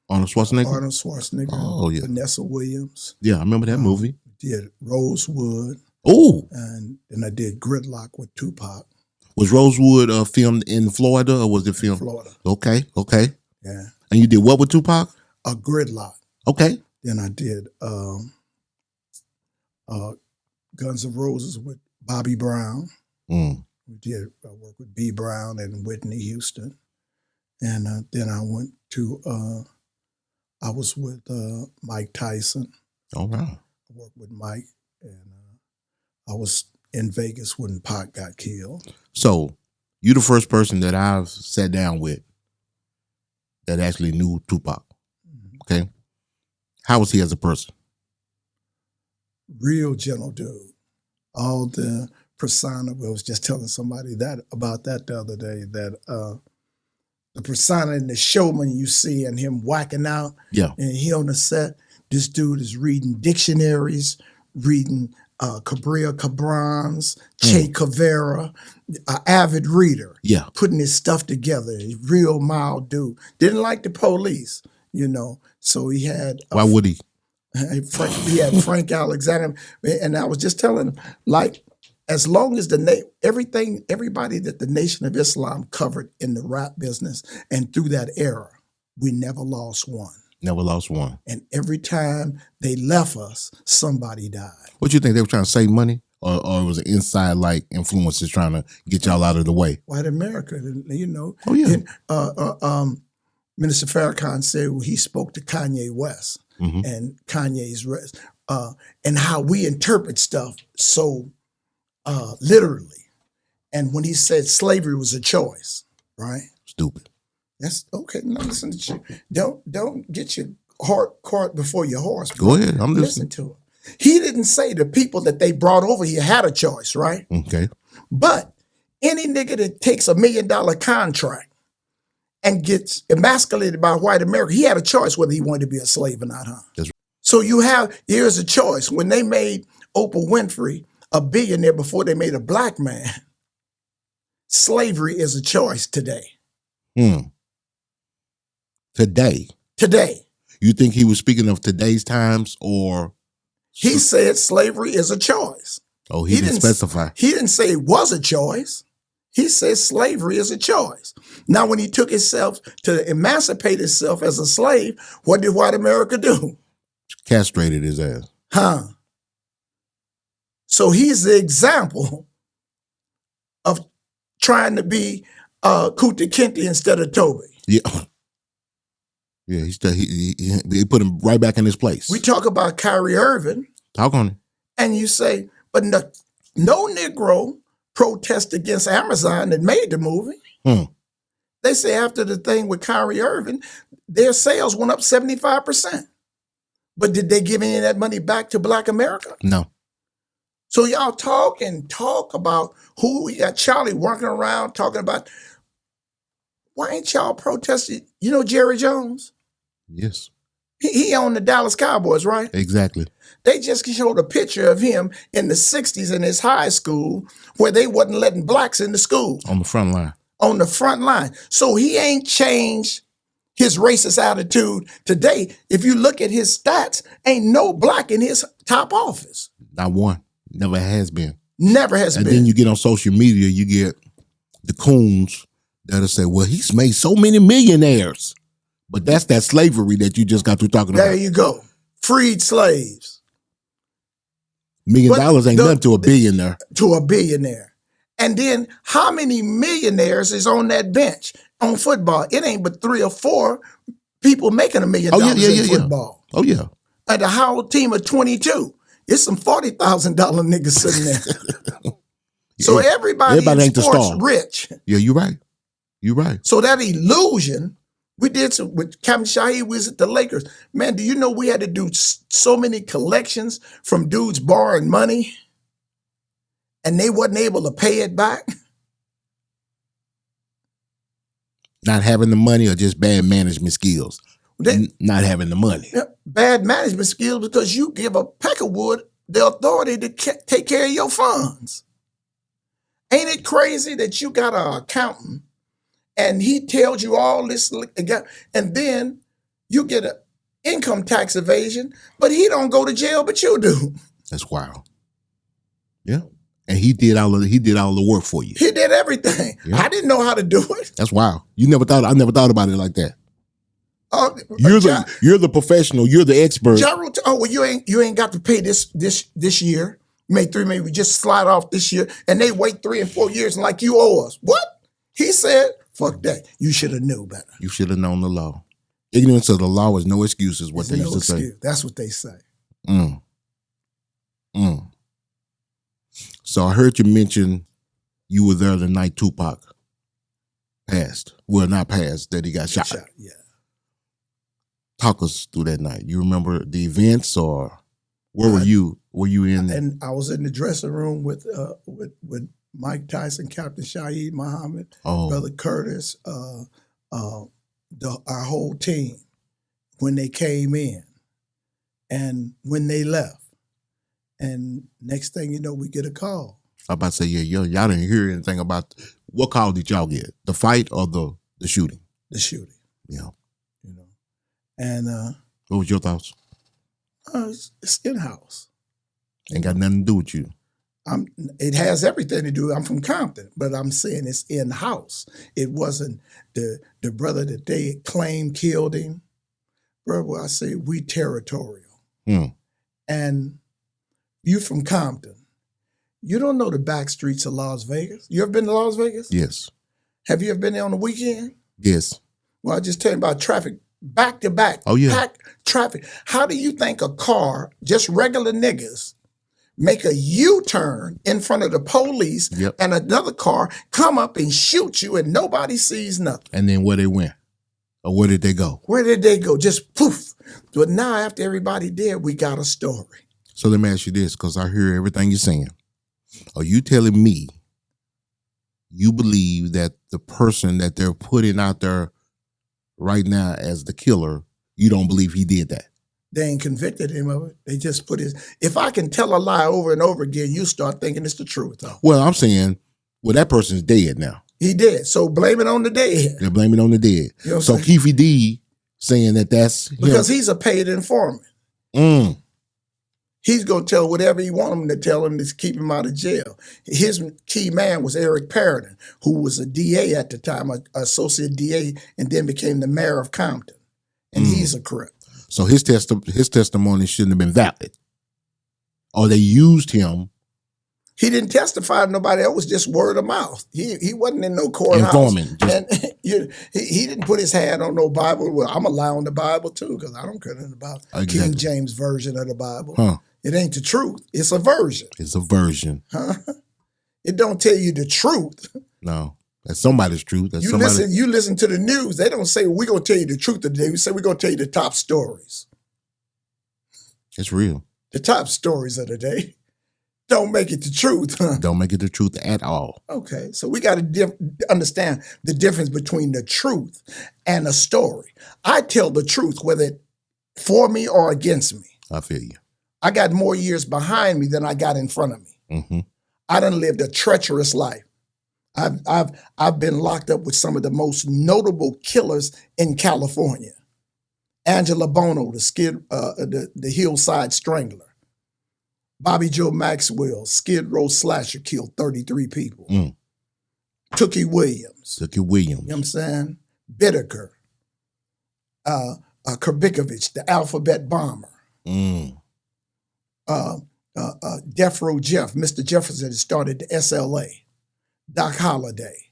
Arnold Schwarzenegger. Arnold Schwarzenegger. Oh, yeah. Vanessa Williams. Yeah, I remember that movie. Did Rosewood. Oh. And then I did Gridlock with Tupac. Was Rosewood filmed in Florida or was it filmed? Florida. Okay. Yeah. And you did what with Tupac? A Gridlock. Okay. Then I did Guns N' Roses with Bobby Brown. We did work with B. Brown and Whitney Houston. And then I went to, I was with Mike Tyson. All right. I worked with Mike, and I was in Vegas when Pac got killed. So you're the first person that I've sat down with that actually knew Tupac. Okay. How was he as a person? Real gentle dude. All the persona, I was just telling somebody about that the other day, that the persona and the showman you see and him whacking out, and he on the set, this dude is reading dictionaries, reading Cabrera-Cabrans, Che Guevara, an avid reader, putting his stuff together. A real mild dude. Didn't like the police, so he had... Why would he? He had Frank Alexander, and I was just telling him, like, as long as everybody that the Nation of Islam covered in the rap business and through that era, we never lost one. Never lost one. And every time they left us, somebody died. What you think, they were trying to save money? Or it was an inside like influences trying to get y'all out of the way? White America, Oh, yeah. And, Minister Farrakhan said he spoke to Kanye West and Kanye's rest, and how we interpret stuff so literally. And when he said slavery was a choice, right? Stupid. That's okay. Now listen to you. Don't get your cart before your horse. Go ahead. I'm listening. Listen to him. He didn't say the people that they brought over here had a choice, right? Okay. But any nigga that takes $1 million contract and gets emasculated by white America, he had a choice whether he wanted to be a slave or not, huh? That's right. So here's a choice. When they made Oprah Winfrey a billionaire before they made a black man, slavery is a choice today. Today. You think he was speaking of today's times, or? He said slavery is a choice. Oh, he didn't specify. He didn't say it was a choice. He said slavery is a choice. Now, when he took himself to emancipate himself as a slave, what did white America do? Castrated his ass. So he's the example of trying to be Kunta Kinte instead of Toby. Yeah. Yeah, he put him right back in his place. We talk about Kyrie Irving. Talk on it. And you say, but no Negro protest against Amazon that made the movie. They say after the thing with Kyrie Irving, their sales went up 75%. But did they give any of that money back to Black America? No. So y'all talk about who we got. Charlie working around talking about, why ain't y'all protesting? You know Jerry Jones? Yes. He owned the Dallas Cowboys, right? Exactly. They just showed a picture of him in the 60s in his high school where they wasn't letting blacks in the school. On the front line. On the front line. So he ain't changed his racist attitude today. If you look at his stats, ain't no black in his top office. Not one. Never has been. Never has been. And then you get on social media, you get the coons that'll say, well, he's made so many millionaires. But that's that slavery that you just got through talking about. There you go. Freed slaves. $1 million ain't nothing to a billionaire. To a billionaire. And then how many millionaires is on that bench on football? It ain't but 3 or 4 people making $1 million in football. Oh, yeah. And a whole team of 22. It's some $40,000 niggas sitting there. So everybody in ain't the sports star. rich. Yeah, you're right. You're right. So that illusion We did some with Captain Shaheed. We was at the Lakers. Man, do you know we had to do so many collections from dudes borrowing money, and they wasn't able to pay it back? Not having the money or just bad management skills? Not having the money. Bad management skills because you give a peckerwood the authority to take care of your funds. Ain't it crazy that you got an accountant and he tells you all this, and then you get an income tax evasion, but he don't go to jail, but you do. That's wild. Yeah. And he did all the work for you. He did everything. Yeah. I didn't know how to do it. That's wild. I never thought about it like that. You're the professional. You're the expert. Well, you ain't got to pay this year. You made maybe just slide off this year, and they wait 3 and 4 years and like you owe us. What? He said, "Fuck that. You should have knew better. You should have known the law. Ignorance of the law is no excuse," is what they used to say. That's what they say. So I heard you mention you were there the night Tupac passed. Well, not passed, that he got shot. Yeah. Talk us through that night. You remember the events, or where were you? Were you in? And I was in the dressing room with Mike Tyson, Captain Shaheed Muhammad, Brother Curtis, our whole team when they came in and when they left. And next thing you know, we get a call. I'm about to say, y'all didn't hear anything about what call did y'all get? The fight or the shooting? The shooting. Yeah. You know. And what was your thoughts? It's in-house. Ain't got nothing to do with you. It has everything to do. I'm from Compton, but I'm saying it's in-house. It wasn't the brother that they claimed killed him. Brother, I say we territorial. And you from Compton. You don't know the back streets of Las Vegas. You ever been to Las Vegas? Yes. Have you ever been there on the weekend? Yes. Well, I just tell you about traffic back to back. Oh, yeah. Packed traffic. How do you think a car, just regular niggas, make a U-turn in front of the police and another car come up and shoot you and nobody sees nothing? And then where they went? Or where did they go? Where did they go? Just poof. But now after everybody dead, we got a story. So let me ask you this, because I hear everything you're saying. Are you telling me you believe that the person that they're putting out there right now as the killer, you don't believe he did that? They ain't convicted him of it. They just put if I can tell a lie over and over again, you start thinking it's the truth. Though. Well, I'm saying, that person's dead now. He dead. So blame it on the dead. They're blaming it on the dead. You know so Keefy D saying that's him. Because he's a paid informant. He's going to tell whatever he wants him to tell him to keep him out of jail. His key man was Eric Paradin, who was a DA at the time, an associate DA, and then became the mayor of Compton. And he's a crip. So his testimony shouldn't have been valid. Or they used him. He didn't testify to nobody. That was just word of mouth. He wasn't in no courthouse. Informant. And he didn't put his hand on no Bible. Well, I'm going to lie on the Bible too, because I don't care nothing about King James Version of the Bible. Huh. It ain't the truth. It's a version. It's a version. Huh? It don't tell you the truth. No. That's somebody's truth. You listen to the news. They don't say, we're going to tell you the truth today. We say, we're going to tell you the top stories. It's real. The top stories of the day. Don't make it the truth. Huh? Don't make it the truth at all. Okay. So we got to understand the difference between the truth and a story. I tell the truth, whether it's for me or against me. I feel you. I got more years behind me than I got in front of me. I done lived a treacherous life. I've been locked up with some of the most notable killers in California. Angela Bono, the Hillside Strangler. Bobby Joe Maxwell, Skid Row slasher, killed 33 people. Tookie Williams. You know what I'm saying? Bittaker. Kerbikovich, the alphabet bomber. Death Row Jeff, Mr. Jefferson started the SLA. Doc Holliday.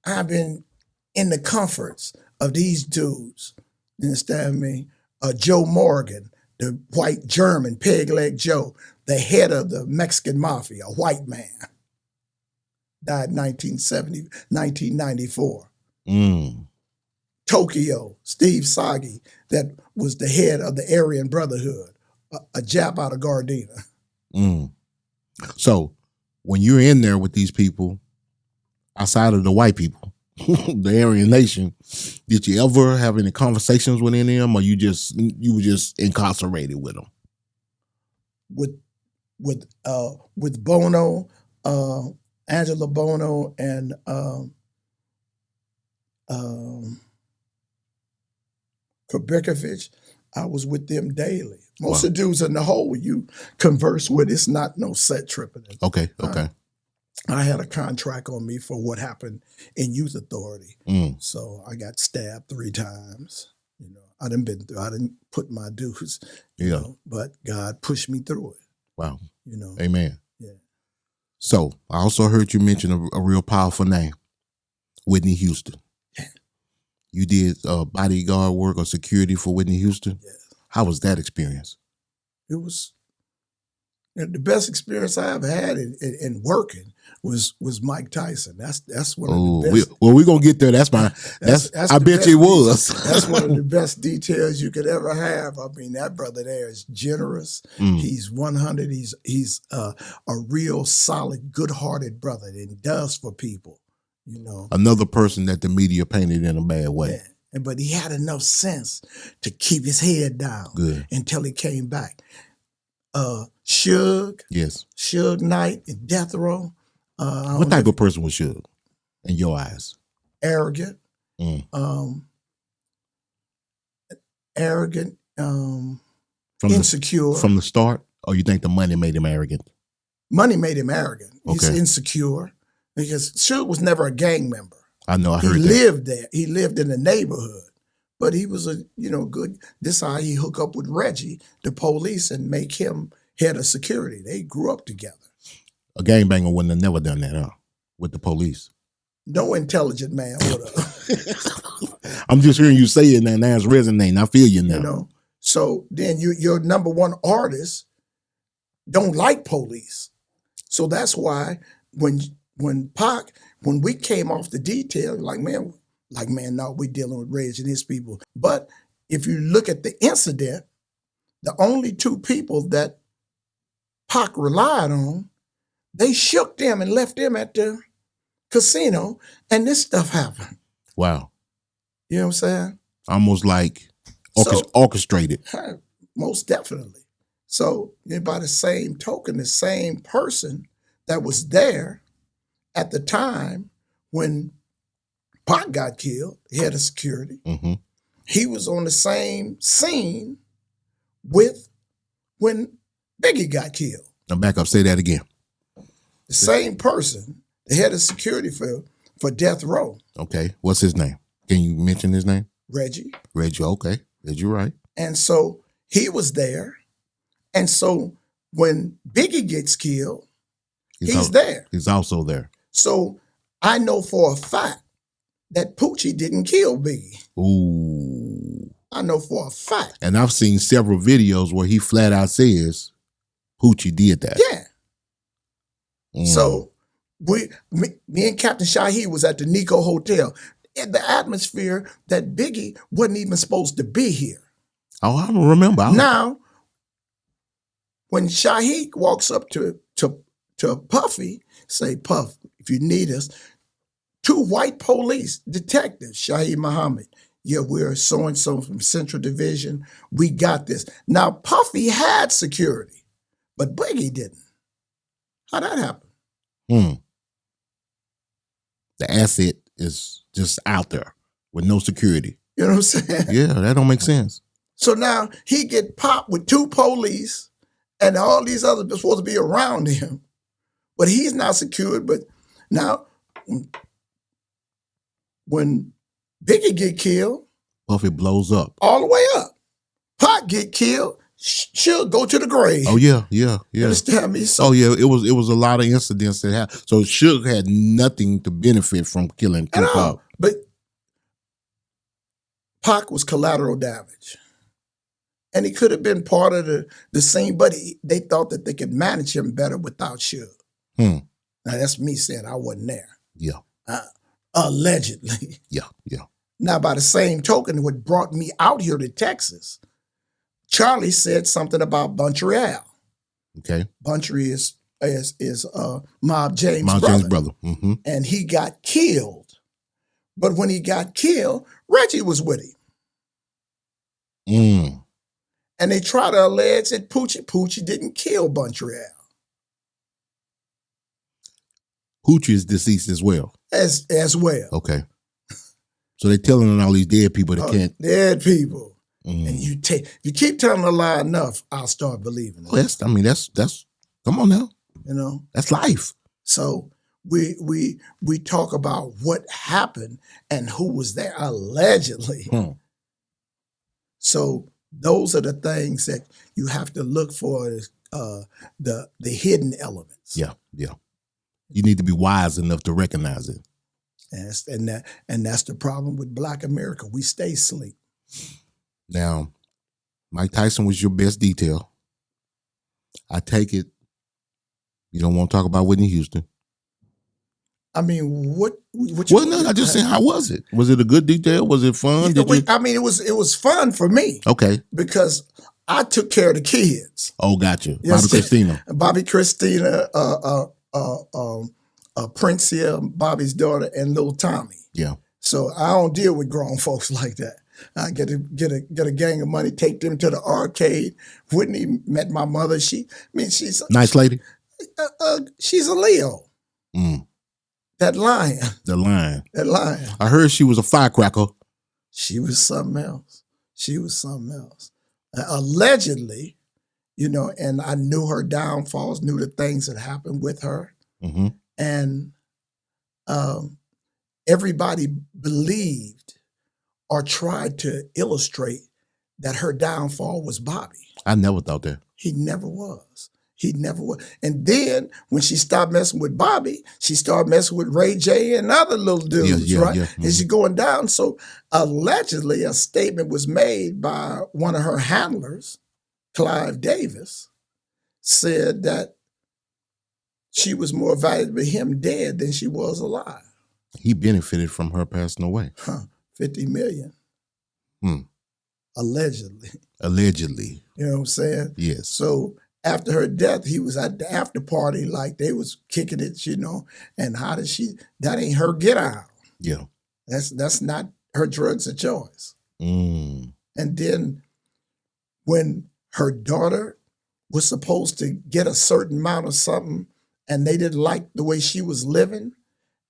I've been in the comforts of these dudes. You understand me? Joe Morgan, the white German, Peg Leg Joe, the head of the Mexican mafia, a white man. Died 1994. Tokyo, Steve Sagi, that was the head of the Aryan Brotherhood, a Jap out of Gardena. Mm. So when you're in there with these people, outside of the white people, the Aryan Nation, did you ever have any conversations with any of them, or you were just incarcerated with them? With Bono, Angela Bono, and Kubrikovich, I was with them daily. Most of the dudes in the hole you converse with, it's not no set tripping. Okay. I had a contract on me for what happened in Youth Authority. So I got stabbed 3 times. You know, I didn't put my dues. You know, but God pushed me through it. Wow. You know. Amen. Yeah. So I also heard you mention a real powerful name, Whitney Houston. Yeah. You did bodyguard work or security for Whitney Houston? Yes. How was that experience? It was the best experience I ever had in working was Mike Tyson. That's one of the best. We're gonna get there. That's I bet you it was. That's one of the best details you could ever have. I mean, that brother there is generous. He's 100. He's a real solid, good-hearted brother and does for people. You know, another person that the media painted in a bad way. Yeah. But he had enough sense to keep his head down until he came back. Suge, yes, Suge Knight and Death Row. What type of person was Suge in your eyes? Arrogant, insecure. From the start, or you think the money made him arrogant? Money made him arrogant. He's insecure because Suge was never a gang member. I know. I heard he lived there. He lived in the neighborhood, but he was good. This is how he hook up with Reggie, the police, and make him head of security. They grew up together. A gangbanger wouldn't have never done that, huh? With the police. No intelligent man would have. I'm just hearing you say it now. Now it's resonating. I feel you now. You know. So then your number one artist don't like police. So that's why when we came off the detail, like man, no, we dealing with Reg and his people. But if you look at the incident, the only 2 people that Pac relied on, they shook them and left them at the casino, and this stuff happened. Wow. You know what I'm saying? Almost like orchestrated. Most definitely. So by the same token, the same person that was there at the time when Pac got killed, head of security, he was on the same scene with when Biggie got killed. Now back up, say that again. The same person, the head of security for Death Row. Okay, what's his name? Can you mention his name? Reggie. Reggie, okay. Reggie, right. And so he was there. And so when Biggie gets killed, he's there. He's also there. So I know for a fact that Poochie didn't kill Biggie. Ooh. I know for a fact. And I've seen several videos where he flat out says Poochie did that. Yeah. So me and Captain Shaheed was at the Nico Hotel in the atmosphere that Biggie wasn't even supposed to be here. Oh, I don't remember. Now, when Shaheed walks up to Puffy, say, Puff, if you need us, 2 white police detectives, Shaheed Muhammad, yeah, we're so-and-so from Central Division. We got this. Now, Puffy had security, but Biggie didn't. How'd that happen? The asset is just out there with no security. You know what I'm saying? Yeah, that don't make sense. So now he get popped with 2 police and all these others are supposed to be around him, but he's not secured. But now when Biggie get killed, Puffy blows up. All the way up. Pac get killed, she'll go to the grave. Oh, yeah. You understand me? So, it was a lot of incidents that happened. So Suge had nothing to benefit from killing Tupac. But Pac was collateral damage. And he could have been part of the scene, but they thought that they could manage him better without Suge. Now, that's me saying I wasn't there. Yeah. Allegedly. Yeah. Now, by the same token, what brought me out here to Texas, Charlie said something about Montreal. Okay. Buntry is Mob James' Mount brother. James' brother. Mm-hmm. And he got killed. But when he got killed, Reggie was with him. Mm. And they try to allege that Poochie didn't kill Montreal. Poochie is deceased as well. As well. Okay. So they're telling all these dead people that can't. Dead people. Mm. And you keep telling a lie enough, I'll start believing it. Well, that's come on now. You know? That's life. So we talk about what happened and who was there allegedly. So those are the things that you have to look for as the hidden elements. Yeah. You need to be wise enough to recognize it. And that's the problem with Black America. We stay asleep. Now, Mike Tyson was your best detail. I take it you don't want to talk about Whitney Houston. I mean, what? Well, no, I just saying, how was it? Was it a good detail? Was it fun? I mean, it was fun for me. Okay. Because I took care of the kids. Oh, gotcha. Yes, Bobby Christina. Princia, Bobby's daughter, and little Tommy. Yeah. So I don't deal with grown folks like that. I get a gang of money, take them to the arcade. Whitney met my mother. She's a nice lady. She's a Leo. Mm. That lion. The lion. That lion. I heard she was a firecracker. She was something else. Allegedly, and I knew her downfalls, knew the things that happened with her. Mm-hmm. And everybody believed or tried to illustrate that her downfall was Bobby. I never thought that. He never was. And then when she stopped messing with Bobby, she started messing with Ray J and other little dudes, right? Yeah. Mm-hmm. And she's going down. So allegedly a statement was made by one of her handlers, Clive Davis, said that she was more valuable to him dead than she was alive. He benefited from her passing away. $50 million. Allegedly. You know what I'm saying? Yes. So after her death, he was at the after party, like they was kicking it, and how did that ain't her get out. Yeah. That's not her drugs of choice. Mm. And then when her daughter was supposed to get a certain amount of something, and they didn't like the way she was living,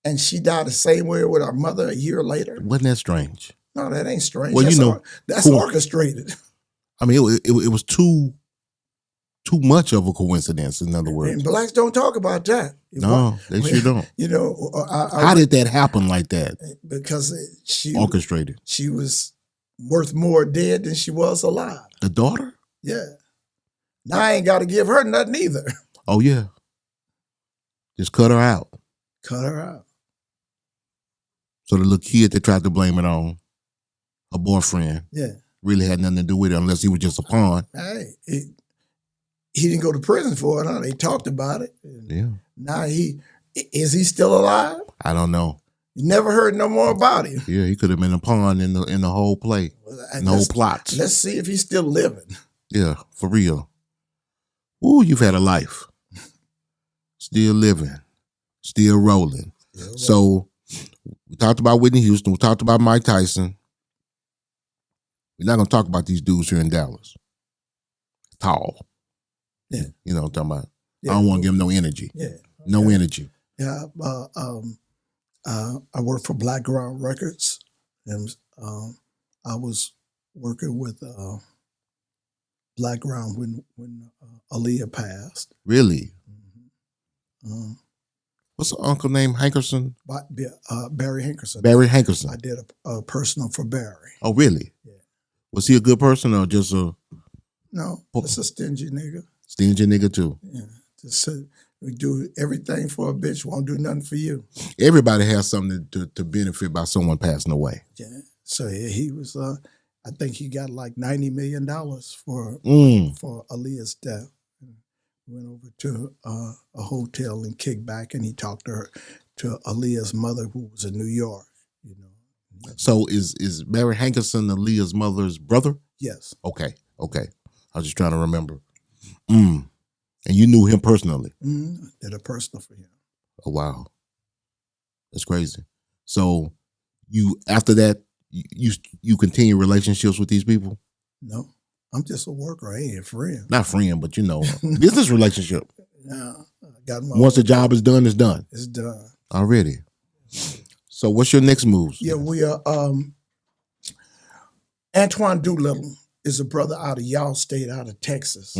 and she died the same way with her mother a year later. Wasn't that strange? No, that ain't strange. Well, that's orchestrated. I mean, it was too much of a coincidence, in other words. And blacks don't talk about that. No, they sure don't. How did that happen like that? Because she orchestrated. She was worth more dead than she was alive. The daughter? Yeah. Now I ain't got to give her nothing either. Oh, yeah. Just cut her out. So the little kid that tried to blame it on her boyfriend really had nothing to do with it unless he was just a pawn. Hey, he didn't go to prison for it, huh? They talked about it. Yeah. Now is he still alive? I don't know. You never heard no more about him. Yeah, he could have been a pawn in the whole play, in the whole plot. Let's see if he's still living. Yeah, for real. Ooh, you've had a life. Still living. Still rolling. So we talked about Whitney Houston. We talked about Mike Tyson. We're not going to talk about these dudes here in Dallas. Tall. Yeah. You know what I'm talking about? Yeah. I don't want to give them no energy. Yeah. Okay. No energy. Yeah. I work for Blackground Records. And I was working with Blackground when Aaliyah passed. Really? Mm-hmm. What's the uncle named Hankerson? Barry Hankerson. Barry Hankerson. I did a personal for Barry. Oh, really? Yeah. Was he a good person or just a... No, just a stingy nigga. Stingy nigga too. Yeah. Just we do everything for a bitch, won't do nothing for you. Everybody has something to benefit by someone passing away. Yeah. So he was, I think he got like $90 million for Aaliyah's death. Went over to a hotel and kicked back, and he talked to Aaliyah's mother, who was in New York. So is Mary Hankerson Aaliyah's mother's brother? Yes. Okay. I was just trying to remember. And you knew him personally? Did a personal for him. Oh, wow. That's crazy. So you, after that, you continue relationships with these people? No, I'm just a worker. I ain't a friend. Not friend, but business relationship. No, I got my Once the job is done, it's done. It's done. Already. So what's your next moves? Yeah, we are. Antoine Doolittle is a brother out of y'all state, out of Texas.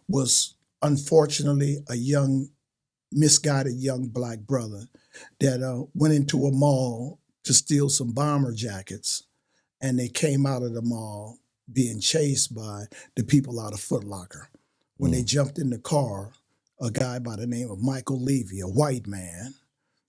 Was unfortunately a misguided young black brother that went into a mall to steal some bomber jackets, and they came out of the mall being chased by the people out of Foot Locker. When they jumped in the car, a guy by the name of Michael Levy, a white man,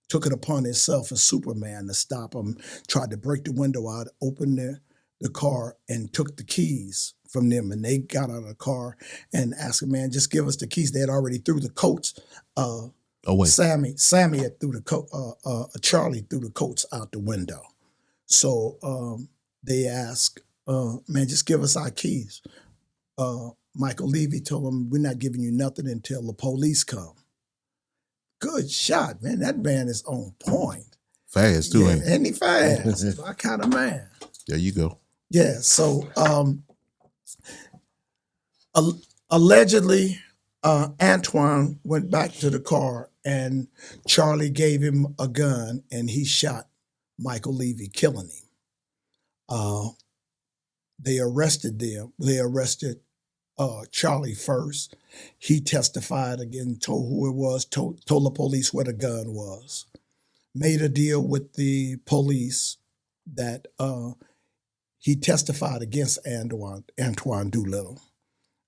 took it upon himself as Superman to stop him, tried to break the window out, opened the car, and took the keys from them. And they got out of the car and asked him, man, just give us the keys. They had already threw the coats. Sammy had threw the coat, Charlie threw the coats out the window. So they asked, man, just give us our keys. Michael Levy told him, we're not giving you nothing until the police come. Good shot, man. That man is on point. Fast, too, ain't he? And he fast. My kind of man. There you go. Yeah, so allegedly, Antoine went back to the car and Charlie gave him a gun and he shot Michael Levy, killing him. They arrested them. They arrested Charlie first. He testified again, told who it was, told the police where the gun was, made a deal with the police that he testified against Antoine Doolittle.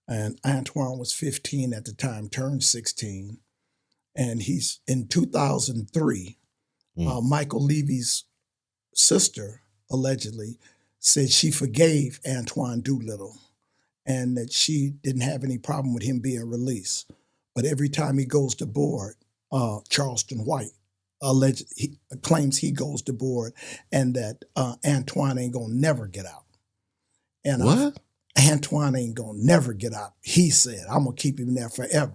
And Antoine was 15 at the time, turned 16. And he's in 2003, Michael Levy's sister allegedly said she forgave Antoine Doolittle and that she didn't have any problem with him being released. But every time he goes to board, Charleston White claims he goes to board and that Antoine ain't gonna never get out. And what? Antoine ain't gonna never get out. He said, I'm gonna keep him there forever.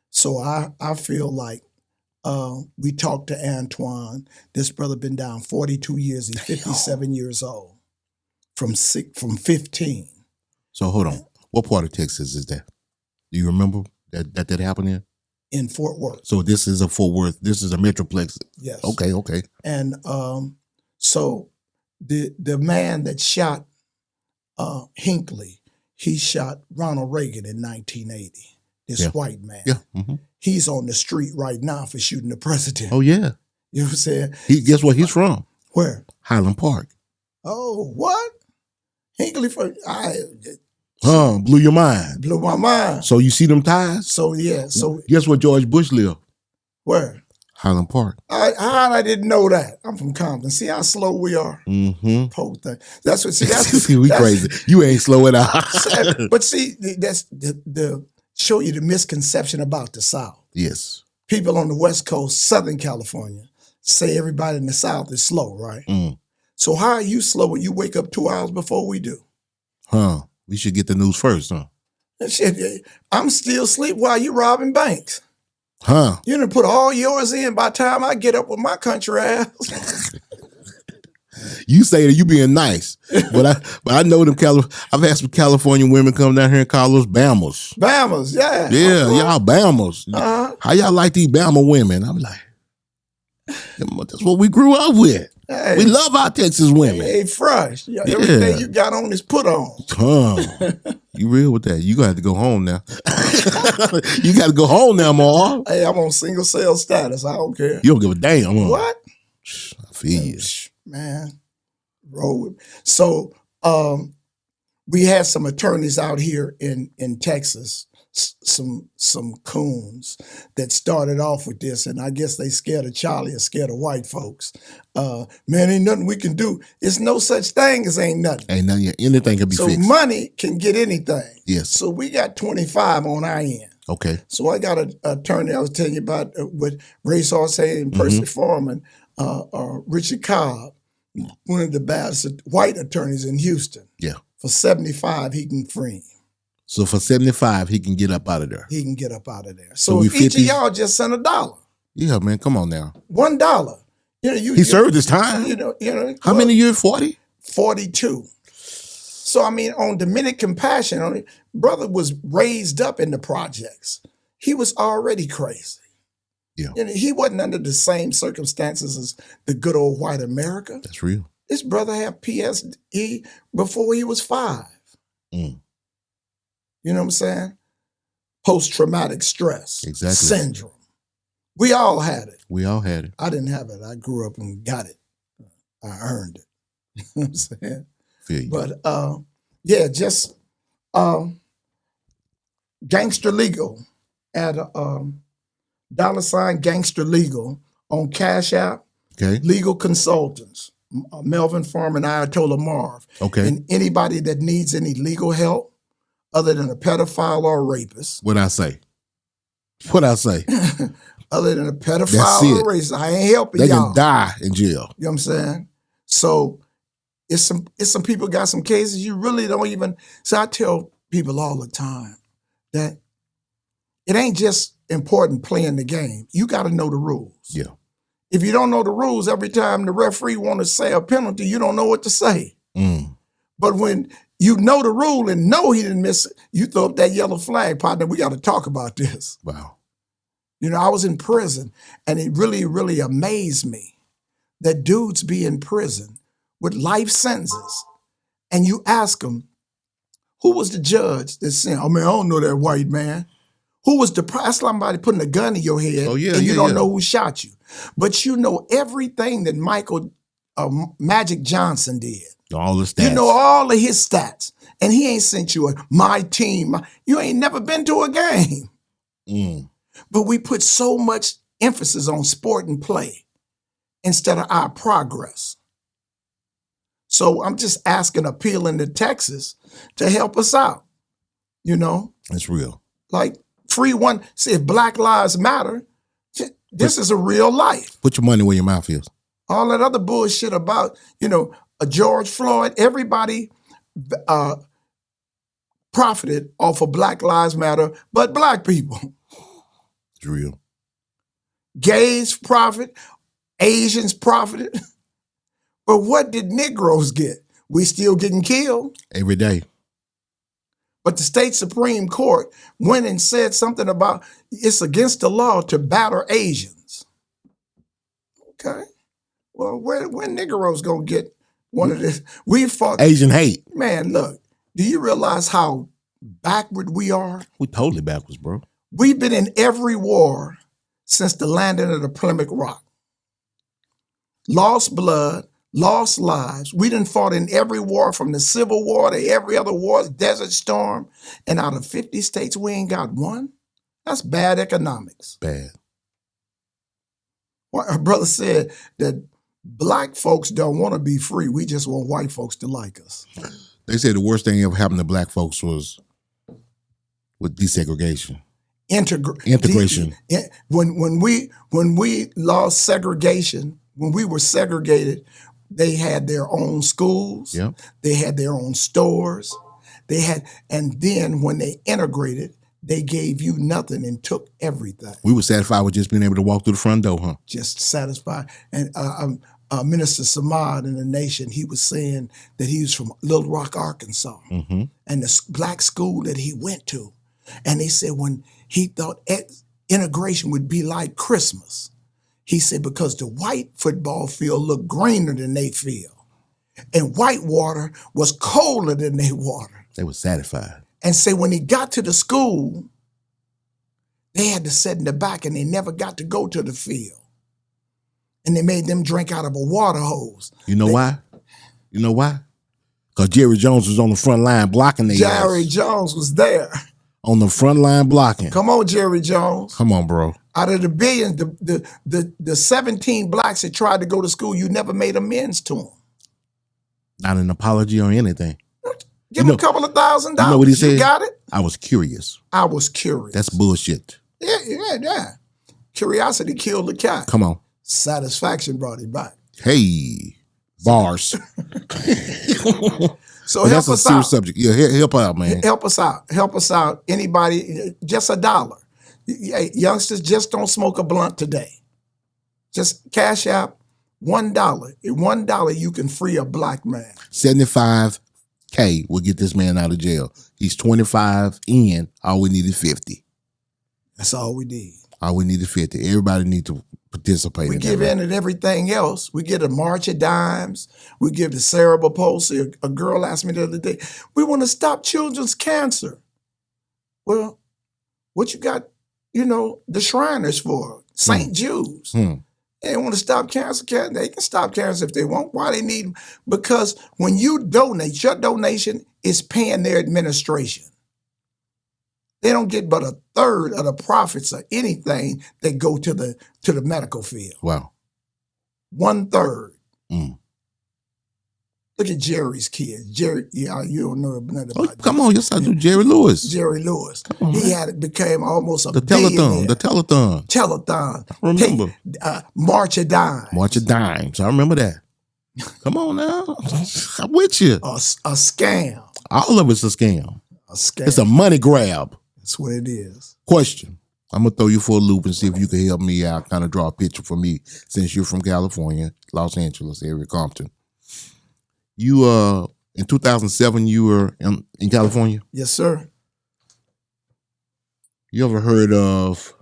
So I feel like we talked to Antoine. This brother been down 42 years. He's 57 years old from 15. So hold on. What part of Texas is that? Do you remember that happened in? In Fort Worth. So this is a Fort Worth. This is a Metroplex. Yes. Okay. And so the man that shot Hinckley, he shot Ronald Reagan in 1980. This white man. Yeah. He's on the street right now for shooting the president. Oh yeah. You know what I'm saying? Guess where he's from? Where? Highland Park. Oh, what? Hinckley Blew your mind. Blew my mind. So you see them ties? So yeah. So guess where George Bush lived? Where? Highland Park. I didn't know that. I'm from Compton. See how slow we are? Whole thing. That's what. See, that's we crazy. You ain't slow it out. But see, that's the show you the misconception about the South. Yes. People on the West Coast, Southern California, say everybody in the South is slow, right? So how are you slow when you wake up 2 hours before we do? We should get the news first, huh? Shit, I'm still asleep while you robbing banks. You done put all yours in by the time I get up with my country ass. You say that you being nice, but I know them. I've had some California women come down here and call us Bammers. Bammers, yeah. Yeah, y'all Bammers. How y'all like these Bama women? I'm like, that's what we grew up with. Hey, we love our Texas women. Hey, fresh. Everything you got on is put on. You real with that? You got to go home now. You got to go home now, Marv. Hey, I'm on single cell status. I don't care. You don't give a damn. Huh? What? I feel you. Man, roll with me. So we had some attorneys out here in Texas, some coons that started off with this, and I guess they scared of Charlie or scared of white folks. Man, ain't nothing we can do. It's no such thing as ain't nothing. Ain't nothing. Anything can be fixed. So money can get anything. Yes. So we got 25 on our end. Okay. So I got an attorney I was telling you about with Racehorse and Percy Foreman, Richard Cobb. one of the best white attorneys in Houston. Yeah. For 75, he can free him. So for 75, he can get up out of there. He can get up out of there. So we if each of y'all just sent $1. Yeah, man, come on now. $1. He served his time. How many years? 40? 42. So I mean, on Dominican Compassion, brother was raised up in the projects. He was already crazy. Yeah. He wasn't under the same circumstances as the good old white America. That's real. This brother had PTSD before he was 5. Mm. You know what I'm saying? Post-traumatic stress syndrome. We all had it. We all had it. I didn't have it. I grew up and got it. I earned it. You know what I'm saying? Feel you. But yeah, just Gangster Legal at $ Gangster Legal on Cash App. Okay. Legal consultants, Melvin Farm and Ayatollah Marv. Okay. And anybody that needs any legal help other than a pedophile or a rapist. What'd I say? What'd I say? Other than a pedophile or a rapist, I ain't helping y'all. They can die in jail. You know what I'm saying? So it's some people got some cases you really don't even. So I tell people all the time that it ain't just important playing the game. You got to know the rules. Yeah. If you don't know the rules, every time the referee want to say a penalty, you don't know what to say. Mm. But when you know the rule and know he didn't miss it, you throw up that yellow flag, partner. We got to talk about this. Wow. I was in prison, and it really, really amazed me that dudes be in prison with life sentences, and you ask them, who was the judge that said, oh man, I don't know that white man. Who was that's somebody putting a gun in your head, and you don't know who shot you. But you know everything that Magic Johnson did. All the stats. You know all of his stats. And he ain't sent you my team. You ain't never been to a game. Mm. But we put so much emphasis on sport and play instead of our progress. So I'm just appealing to Texas to help us out. That's real. Like, free one. See, if Black Lives Matter, this is a real life. Put your money where your mouth is. All that other bullshit about, a George Floyd, everybody profited off of Black Lives Matter, but black people. It's real. Gays profit, Asians profited. But what did Negroes get? We still getting killed. Every day. But the state Supreme Court went and said something about it's against the law to batter Asians. Okay. Well, when Negroes gonna get one of this? We fought Asian hate. Man, look, do you realize how backward we are? We totally backwards, bro. We've been in every war since the landing of the Plymouth Rock. Lost blood, lost lives. We done fought in every war from the Civil War to every other war, Desert Storm. And out of 50 states, we ain't got one. That's bad economics. Bad. Well, our brother said that black folks don't want to be free. We just want white folks to like us. They said the worst thing ever happened to black folks was with desegregation. Integration. When we lost segregation, when we were segregated, they had their own schools. Yep. They had their own stores. And then when they integrated, they gave you nothing and took everything. We were satisfied with just being able to walk through the front door, huh? Just satisfied. And Minister Samad in the Nation, he was saying that he was from Little Rock, Arkansas, mm-hmm. and the black school that he went to. And he said when he thought integration would be like Christmas, he said because the white football field looked greener than they field, and white water was colder than they water. They were satisfied. And say when he got to the school, they had to sit in the back and they never got to go to the field. And they made them drink out of a water hose. You know why? You know why? Because Jerry Jones was on the front line blocking the Jerry Jones was there. On the front line blocking. Come on, Jerry Jones. Come on, bro. Out of the billions, the 17 blacks that tried to go to school, you never made amends to them. Not an apology or anything. Give him a couple of $1,000. You know what he said? You got it? I was curious. I was curious. That's bullshit. Yeah. Curiosity killed the cat. Come on. Satisfaction brought it back. Hey. Bars. So But help that's a us serious out. subject. Yeah, help out, man. Help us out. Help us out. Anybody, just $1. Hey, youngsters, just don't smoke a blunt today. Just cash out $1. $1, you can free a black man. $75K will get this man out of jail. He's 25 in. All we need is 50. That's all we need. All we need is 50. Everybody needs to participate. We give in at everything else. We get a March of Dimes. We give the cerebral palsy. A girl asked me the other day, we want to stop children's cancer. Well, what you got, the Shriners for? St. Jude's. They want to stop cancer. They can stop cancer if they want. Why they need them? Because when you donate, your donation is paying their administration. They don't get but 1/3 of the profits of anything that go to the medical field. Wow. 1/3. Look at Jerry's kids. Jerry, you don't know nothing about come on, yes I do. Jerry Lewis. Jerry Lewis. On, he became almost a the billionaire. telethon. Telethon. I remember. March of Dimes. March of Dimes. I remember that. Come on now. I'm with you. A scam. All of it's a scam. A scam. It's a money grab. That's what it is. Question. I'm going to throw you for a loop and see if you can help me out, kind of draw a picture for me, since you're from California, Los Angeles area, Compton. You, in 2007, you were in California? Yes, sir. You ever heard of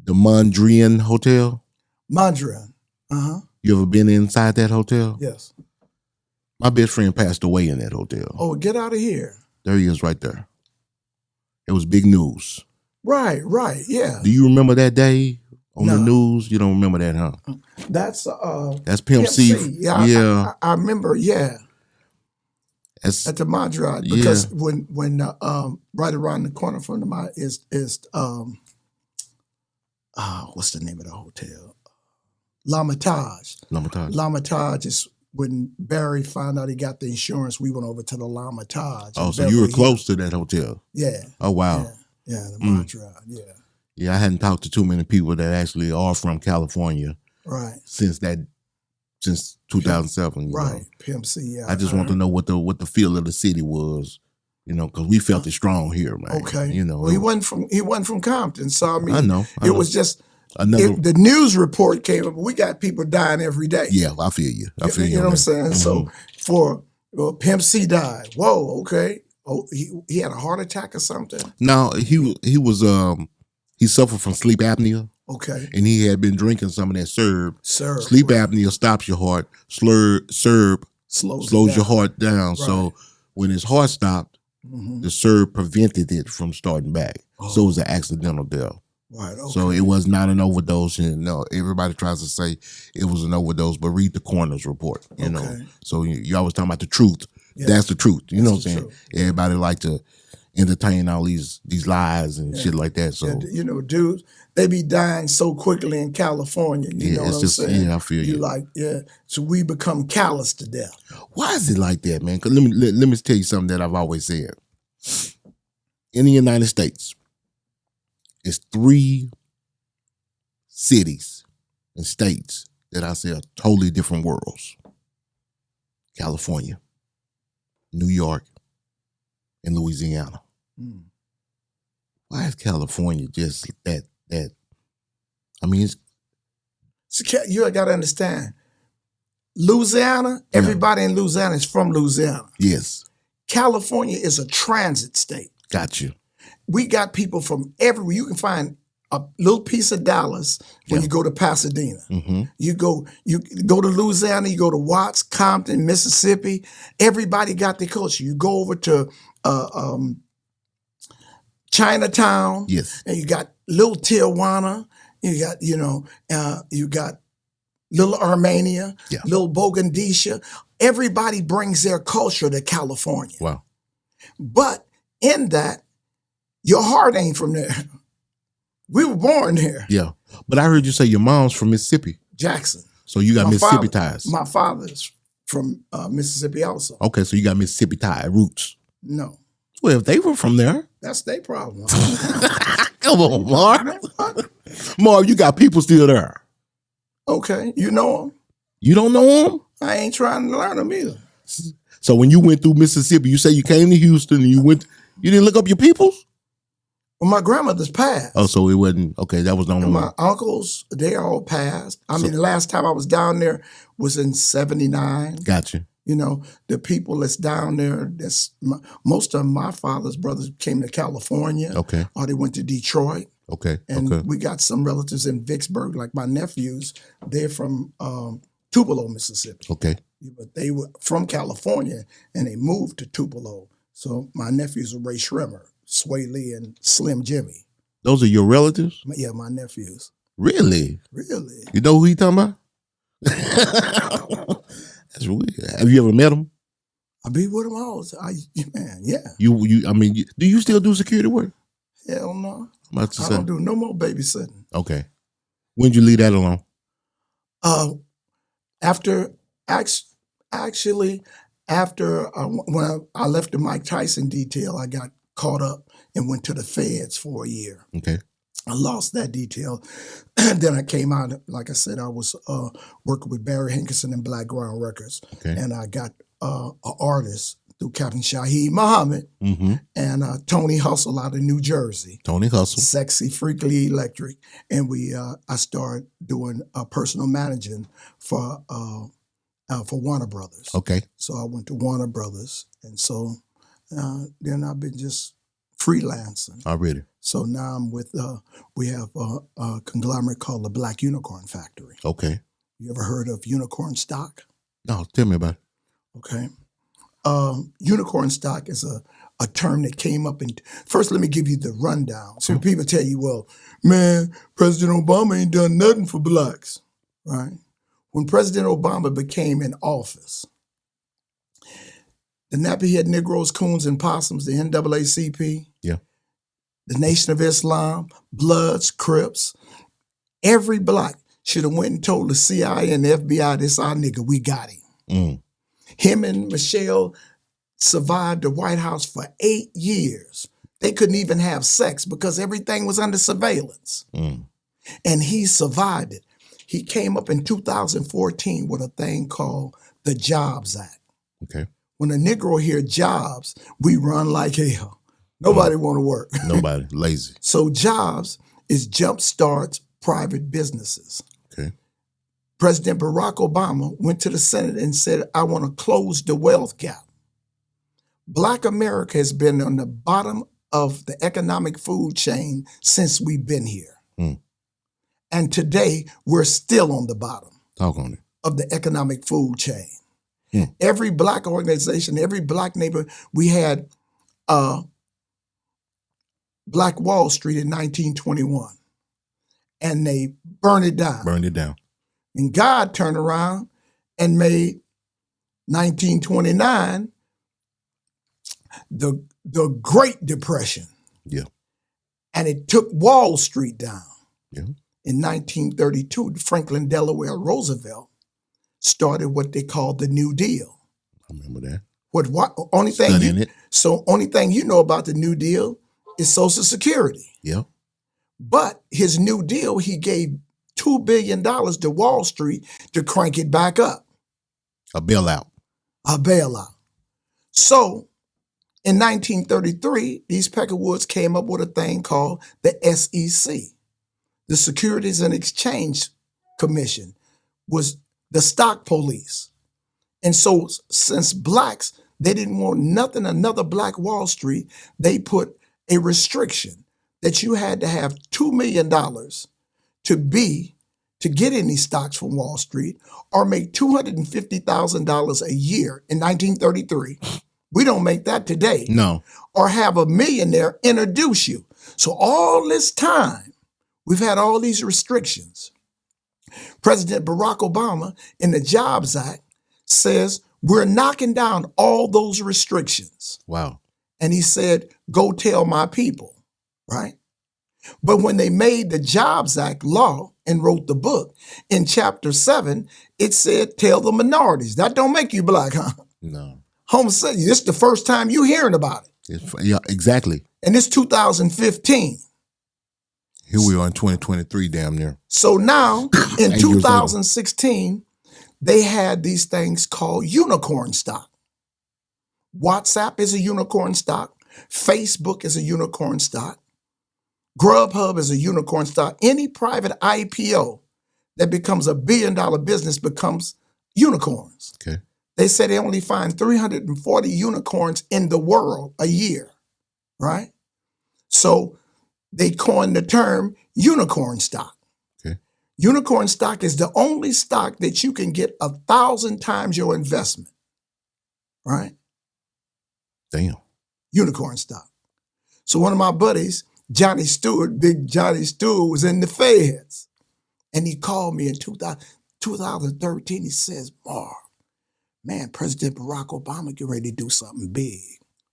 the Mondrian Hotel? Mondrian. You ever been inside that hotel? Yes. My best friend passed away in that hotel. Oh, get out of here. There he is right there. It was big news. Right, yeah. Do you remember that day on No. the news? You don't remember that, huh? That's Pimp C. Yeah. I remember, yeah. That's, At the Mondrian. Because when right around the corner from the Mondrian is what's the name of the hotel? L'Hermitage. L'Hermitage is when Barry found out he got the insurance, we went over to the L'Hermitage. Oh, so you were close to that hotel? Yeah. Oh, wow. Yeah, the Mondrian, yeah. Yeah, I hadn't talked to too many people that actually are from California. Right. Since 2007. Right. You know? Pimp C, yeah. I just want to know what the feel of the city was, because we felt it strong here, man. Okay. Well, he wasn't from Compton, so I mean, I know. It was just the news report came up. We got people dying every day. Yeah, I feel you. You know what I'm saying? So for Pimp C died. Whoa, okay. Oh, he had a heart attack or something. No, he suffered from sleep apnea. Okay. And he had been drinking some of that syrup. Sleep apnea stops your heart. Syrup slows your heart down. Right. So when his heart stopped, the syrup prevented it from starting back. Oh. So it was an accidental death. Right. Okay. So it was not an overdose. No, everybody tries to say it was an overdose, but read the coroner's report. You know. So you always talking about the truth. Yeah. That's the truth. You know what I'm saying? Truth. Everybody like to entertain all these lies and shit like that. So dudes, they be dying so quickly in California. You know what I'm saying? Yeah, I feel you. So we become callous to death. Why is it like that, man? Because let me tell you something that I've always said. In the United States, it's 3 cities and states that I say are totally different worlds. California, New York, and Louisiana. Why is California just that? I mean, you got to understand. Louisiana, everybody in Louisiana is from Louisiana. Yes. California is a transit state. Got you. We got people from everywhere. You can find a little piece of Dallas when you go to Pasadena. You go to Louisiana, you go to Watts, Compton, Mississippi. Everybody got their culture. You go over to Chinatown. Yes. And you got Little Tijuana. You got Little Armenia, Little Bogandisha. Everybody brings their culture to California. Wow. But in that, your heart ain't from there. We were born here. Yeah. But I heard you say your mom's from Mississippi. Jackson. So you got Mississippi ties. My father's from Mississippi also. Okay, so you got Mississippi tie roots. No. Well, if they were from there. That's their problem. Come on, Marv. Marv, you got people still there. Okay, you know him. You don't know him? I ain't trying to learn him either. So when you went through Mississippi, you say you came to Houston and you didn't look up your peoples? Well, my grandmother's passed. Oh, so it wasn't, okay, that was the only And one. my uncles, they all passed. I mean, the last time I was down there was in 79. Gotcha. You know, the people that's down there, most of my father's brothers came to California. Okay. Or they went to Detroit. Okay. And we got some relatives in Vicksburg, like my nephews. They're from Tupelo, Mississippi. Okay. But they were from California, and they moved to Tupelo. So my nephews are Ray Schremer, Sway Lee, and Slim Jimmy. Those are your relatives? Yeah, my nephews. Really? Really? You know who he talking about? That's weird. Have you ever met him? I be with them all. Man, yeah. I mean, do you still do security work? Hell no. I don't do no more babysitting. Okay. When did you leave that alone? After when I left the Mike Tyson detail, I got caught up and went to the feds for a year. Okay. I lost that detail. Then I came out, like I said, I was working with Barry Hankerson and Black Ground Records. Okay. And I got an artist through Captain Shaheed Muhammad and Tony Hustle out of New Jersey. Tony Hustle. Sexy, Freakily Electric. And I started doing personal managing for Warner Brothers. Okay. So I went to Warner Brothers. And so then I've been just freelancing. Already. So now I'm with, we have a conglomerate called the Black Unicorn Factory. Okay. You ever heard of unicorn stock? No, tell me about it. Okay. Unicorn stock is a term that came up first let me give you the rundown. So people tell you, well, man, President Obama ain't done nothing for blacks, right? When President Obama became in office, the Nappy Head Negroes, Coons, and Possums, the NAACP, the Nation of Islam, Bloods, Crips, every black should have went and told the CIA and the FBI, this our nigga, we got him. Him and Michelle survived the White House for 8 years. They couldn't even have sex because everything was under surveillance. And he survived it. He came up in 2014 with a thing called the Jobs Act. Okay. When a Negro hear jobs, we run like hell. Nobody want to work. Nobody, lazy. So jobs is jumpstarts private businesses. Okay. President Barack Obama went to the Senate and said, I want to close the wealth gap. Black America has been on the bottom of the economic food chain since we've been here. And today, we're still on the bottom of the economic food chain. Every black organization, every black neighbor, we had Black Wall Street in 1921. And they burned it down. And God turned around and made 1929 the Great Depression. Yeah. And it took Wall Street down. Yeah. In 1932, Franklin Delaware Roosevelt started what they called the New Deal. I remember that. Only thing you know about the New Deal is Social Security. Yeah. But his New Deal, he gave $2 billion to Wall Street to crank it back up. A bailout. So in 1933, these Peckerwoods came up with a thing called the SEC. The Securities and Exchange Commission was the stock police. And so since blacks, they didn't want another Black Wall Street, they put a restriction that you had to have $2 million to get any stocks from Wall Street or make $250,000 a year in 1933. We don't make that today. No. Or have a millionaire introduce you. So all this time, we've had all these restrictions. President Barack Obama in the Jobs Act says we're knocking down all those restrictions. Wow. And he said, go tell my people, right? But when they made the Jobs Act law and wrote the book, in chapter 7, it said, tell the minorities. That don't make you black, huh? No. Homosexuality, this is the first time you hearing about it. Yeah, exactly. And it's 2015. Here we are in 2023, damn near. So now, in 8 years later. 2016, they had these things called unicorn stock. WhatsApp is a unicorn stock. Facebook is a unicorn stock. Grubhub is a unicorn stock. Any private IPO that becomes a billion-dollar business becomes unicorns. Okay. They say they only find 340 unicorns in the world a year, right? So they coined the term unicorn stock. Okay. Unicorn stock is the only stock that you can get 1,000 times your investment, right? Damn. Unicorn stock. So one of my buddies, Johnny Stewart, big Johnny Stewart, was in the feds. And he called me in 2013. He says, Marv, man, President Barack Obama get ready to do something big.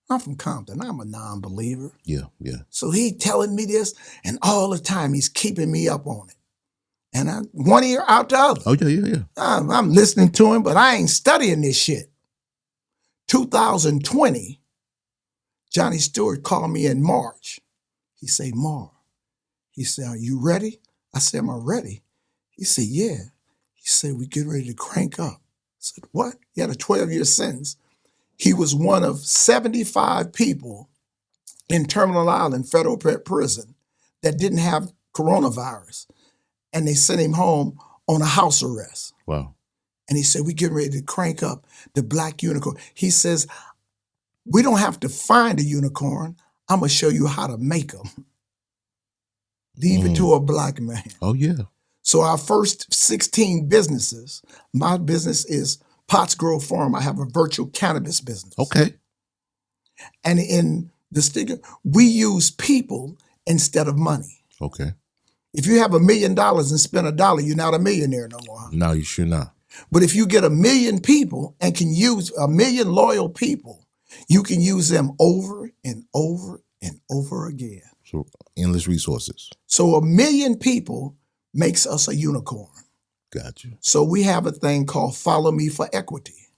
I'm from Compton. I'm a non-believer. Yeah. So he telling me this, and all the time he's keeping me up on it. And I, one ear out the other. Oh, yeah. I'm listening to him, but I ain't studying this shit. 2020, Johnny Stewart called me in March. He said, Marv, he said, are you ready? I said, am I ready? He said, yeah. He said, we get ready to crank up. I said, what? He had a 12-year sentence. He was one of 75 people in Terminal Island Federal Prison that didn't have coronavirus. And they sent him home on a house arrest. Wow. And he said, we getting ready to crank up the black unicorn. He says, we don't have to find a unicorn. I'm going to show you how to make them. Leave it to a black man. Oh, yeah. So our first 16 businesses, my business is Potts Grove Farm. I have a virtual cannabis business. Okay. And in the sticker, we use people instead of money. Okay. If you have $1 million and spend $1, you're not a millionaire no more. No, you should not. But if you get 1 million people and can use 1 million loyal people, you can use them over and over and over again. So endless resources. So 1 million people makes us a unicorn. Gotcha. So we have a thing called Follow Me for Equity.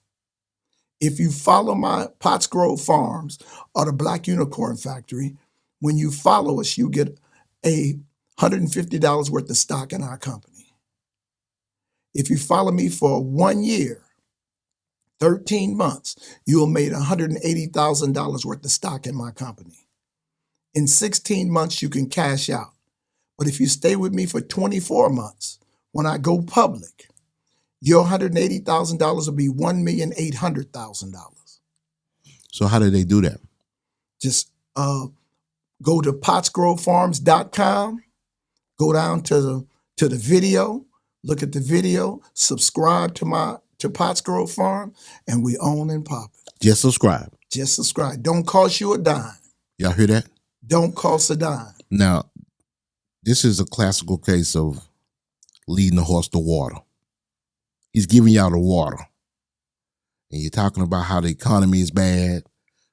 If you follow my Potts Grove Farms or the Black Unicorn Factory, when you follow us, you get $150 worth of stock in our company. If you follow me for 1 year, 13 months, you'll make $180,000 worth of stock in my company. In 16 months, you can cash out. But if you stay with me for 24 months, when I go public, your $180,000 will be $1,800,000. So how did they do that? Just go to pottsgrovefarms.com, go down to the video, look at the video, subscribe to Potts Grove Farm, and we own and pop it. Just subscribe. Just subscribe. Don't cost you a dime. Y'all hear that? Don't cost a dime. Now, this is a classical case of leading the horse to water. He's giving y'all the water. And you're talking about how the economy is bad,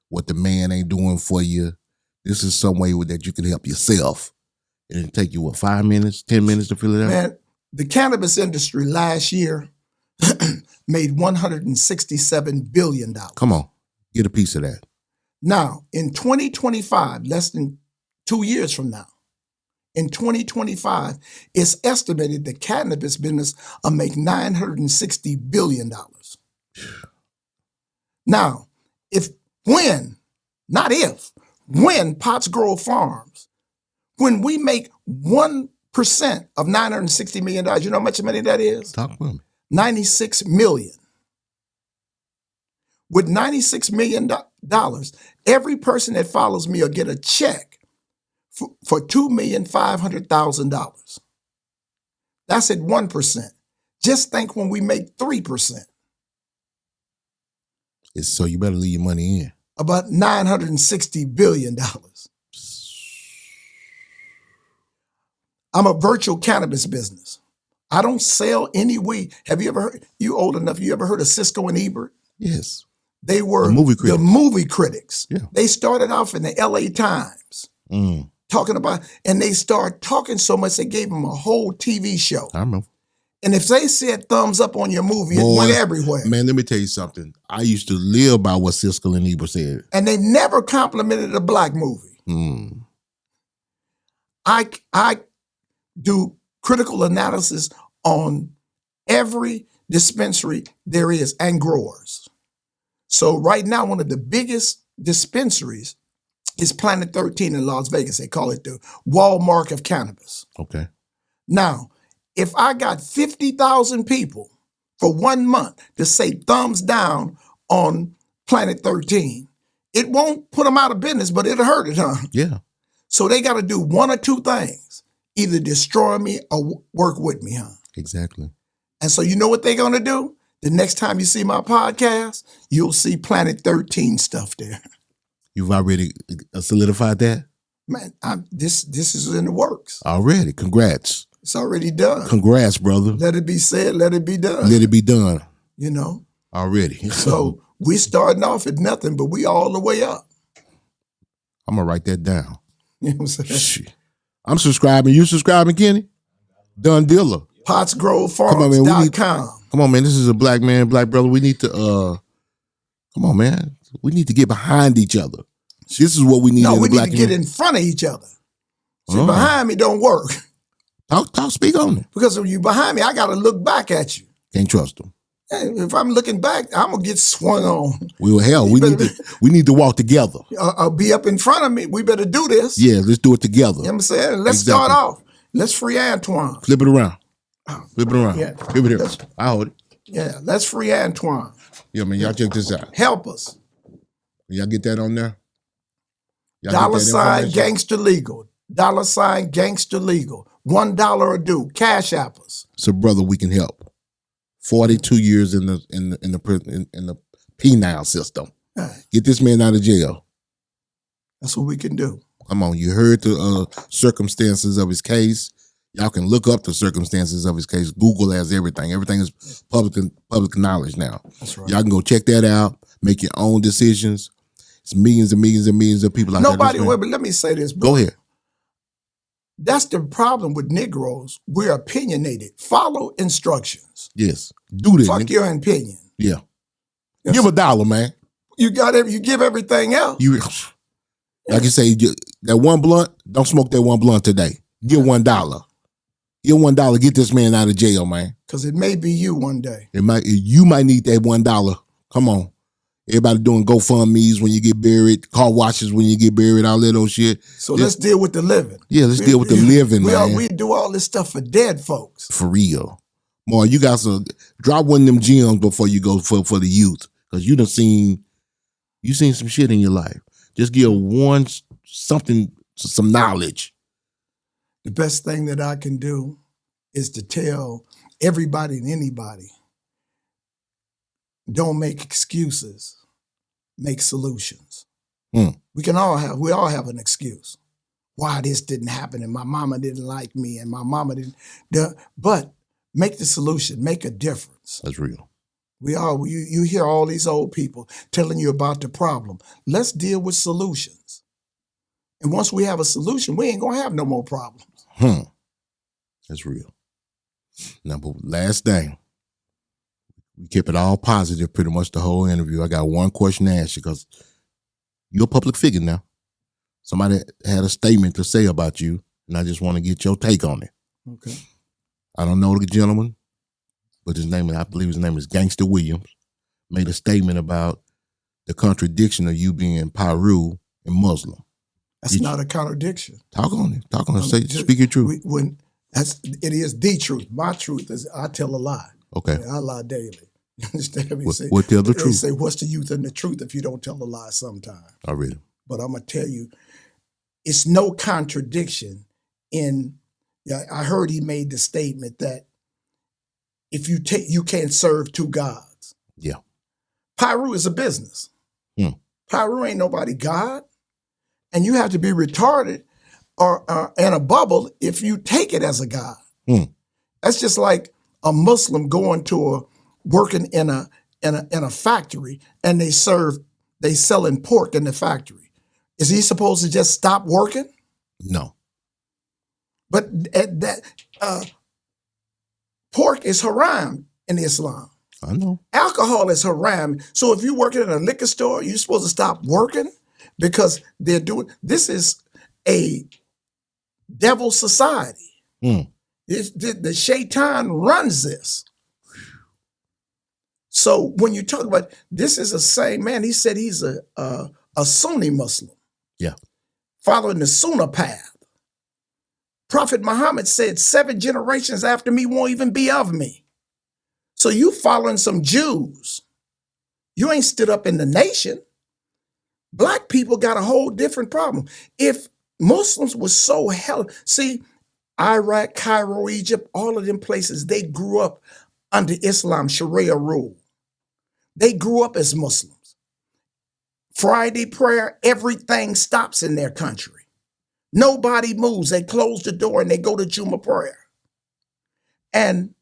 what the man ain't doing for you. This is some way that you can help yourself. And it'll take you, what, 5 minutes, 10 minutes to fill it out? Man, the cannabis industry last year made $167 billion. Come on, get a piece of that. Now, in 2025, less than 2 years from now, in 2025, it's estimated the cannabis business will make $960 billion. Now, when Potts Grove Farms, when we make 1% of $960 million, you know how much money that is? Talk about me. $96 million. With $96 million, every person that follows me will get a check for $2,500,000. That's at 1%. Just think when we make 3%. So you better leave your money in. About $960 billion. I'm a virtual cannabis business. I don't sell any weed. Have you ever heard, you old enough, you ever heard of Cisco and Ebert? Yes. They were the movie critics. Yeah. They started off in the LA Times talking about, and they started talking so much they gave them a whole TV show. I remember. And if they said thumbs up on your movie, it went everywhere. Man, let me tell you something. I used to live by what Siskel and Ebert said. And they never complimented a black movie. I do critical analysis on every dispensary there is and growers. So right now, one of the biggest dispensaries is Planet 13 in Las Vegas. They call it the Walmart of cannabis. Okay. Now, if I got 50,000 people for 1 month to say thumbs down on Planet 13, it won't put them out of business, but it'll hurt it, huh? Yeah. So they got to do one or two things, either destroy me or work with me, huh? Exactly. And so you know what they're going to do? The next time you see my podcast, you'll see Planet 13 stuff there. You've already solidified that? Man, this is in the works. Already. Congrats. It's already done. Congrats, brother. Let it be said, let it be done. Let it be done. You know? Already. So we starting off at nothing, but we all the way up. I'm going to write that down. You know what I'm saying? Shit. I'm subscribing. You subscribing, Kenny? Done dealer. PottsGroveFarms.com. Come on, man. This is a black man, black brother. We need to, come on, man. We need to get behind each other. This is what we need in the black community. We need to get in front of each other. See, behind me don't work. Speak on it. Because when you behind me, I got to look back at you. Can't trust them. And if I'm looking back, I'm going to get swung on. Well, hell, we need to walk together. I'll be up in front of me. We better do this. Yeah, let's do it together. You know what I'm saying? Let's start off. Let's free Antoine. Flip it around. Flip it around. Yeah. Flip it here. I hold it. Yeah, let's free Antoine. Yeah, man, y'all check this out. Help us. Y'all get that on there? $$ Gangsta Legal. $ Gangsta Legal. $1 a due. Cash app us. So, brother, we can help. 42 years in the penal system. Right. Get this man out of jail. That's what we can do. Come on, you heard the circumstances of his case. Y'all can look up the circumstances of his case. Google has everything. Everything is public knowledge now. That's right. Y'all can go check that out. Make your own decisions. It's millions and millions and millions of people out there. But let me say this, bro. Go ahead. That's the problem with Negroes. We're opinionated. Follow instructions. Yes. Do this. Fuck your opinion. Yeah. Yes. Give $1, man. You give everything else. Like you say, that one blunt, don't smoke that one blunt today. Give $1. Give $1. Get this man out of jail, man. Because it may be you one day. You might need that $1. Come on. Everybody doing GoFundMe's when you get buried, car washes when you get buried, all that old shit. So let's deal with the living. Yeah, let's deal with the living, man. We do all this stuff for dead folks. For real. More, you got to drop one of them gems before you go for the youth. Because you seen some shit in your life. Just give some knowledge. The best thing that I can do is to tell everybody and anybody, don't make excuses, make solutions. We all have an excuse. Why this didn't happen and my mama didn't like me and my mama didn't. But make the solution, make a difference. That's real. You hear all these old people telling you about the problem. Let's deal with solutions. And once we have a solution, we ain't gonna have no more problems. That's real. Now, but last thing, we kept it all positive pretty much the whole interview. I got one question to ask you because you're a public figure now. Somebody had a statement to say about you, and I just want to get your take on it. Okay. I don't know the gentleman, but I believe his name is Gangsta Williams, made a statement about the contradiction of you being Piru and Muslim. That's not a contradiction. Talk on it. Speak your truth. It is the truth. My truth is I tell a lie. Okay. I lie daily. You understand me? What tell the truth? They say, what's the use in the truth if you don't tell a lie sometimes? I read it. But I'm going to tell you, it's no contradiction I heard he made the statement that if you can't serve two gods. Yeah. Piru is a business. Piru ain't nobody God. And you have to be retarded or in a bubble if you take it as a god. That's just like a Muslim going to working in a factory and they selling pork in the factory. Is he supposed to just stop working? No. But pork is haram in Islam. I know. Alcohol is haram. So if you're working in a liquor store, you're supposed to stop working because this is a devil society. The shaitan runs this. So when you talk about, this is the same man, he said he's a Sunni Muslim. Yeah. Following the Sunnah path. Prophet Muhammad said 7 generations after me won't even be of me. So you following some Jews. You ain't stood up in the nation. Black people got a whole different problem. If Muslims were so see, Iraq, Cairo, Egypt, all of them places, they grew up under Islam, Sharia rule. They grew up as Muslims. Friday prayer, everything stops in their country. Nobody moves. They close the door and they go to Jummah prayer. And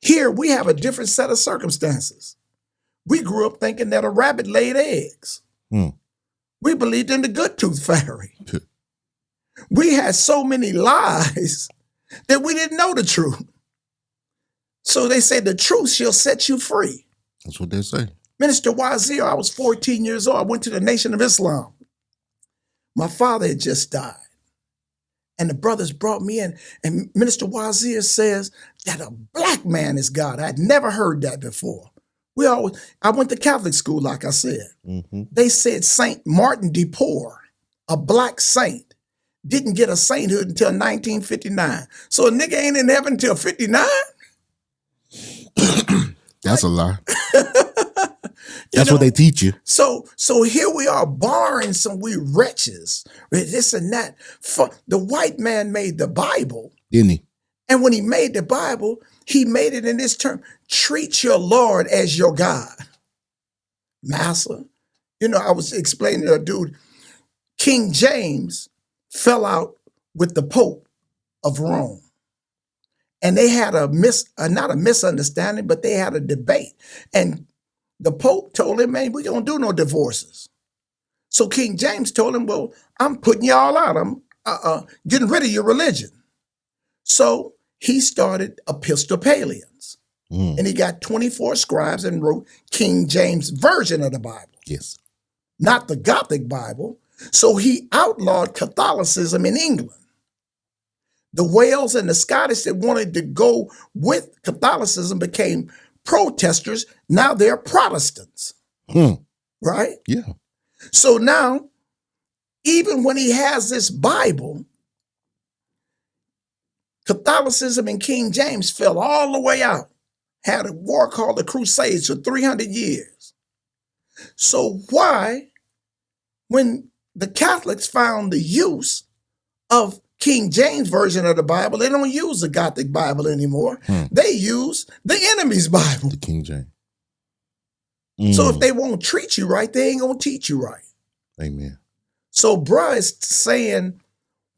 here we have a different set of circumstances. We grew up thinking that a rabbit laid eggs. We believed in the good tooth fairy. We had so many lies that we didn't know the truth. So they say the truth shall set you free. That's what they say. Minister Wazir, I was 14 years old. I went to the Nation of Islam. My father had just died. And the brothers brought me in. And Minister Wazir says that a black man is God. I'd never heard that before. I went to Catholic school, like I said. They said Saint Martin de Porres, a black saint, didn't get a sainthood until 1959. So a nigga ain't in heaven until 59? That's a lie. That's what they teach you. So here we are barring some we wretches, this and that. The white man made the Bible. Didn't he? And when he made the Bible, he made it in this term: treat your Lord as your God. Massa. I was explaining to a dude, King James fell out with the Pope of Rome. And they had not a misunderstanding, but they had a debate. And the Pope told him, man, we don't do no divorces. So King James told him, well, I'm putting y'all out. I'm getting rid of your religion. So he started Episcopalians. And he got 24 scribes and wrote King James Version of the Bible. Yes. Not the Gothic Bible. So he outlawed Catholicism in England. The Wales and the Scottish that wanted to go with Catholicism became protesters. Now they're Protestants. Right? Yeah. So now, even when he has this Bible, Catholicism and King James fell all the way out. Had a war called the Crusades for 300 years. So why, when the Catholics found the use of King James Version of the Bible, they don't use the Gothic Bible anymore. They use the enemy's Bible. The King James. So if they won't treat you right, they ain't gonna teach you right. Amen. So bruh is saying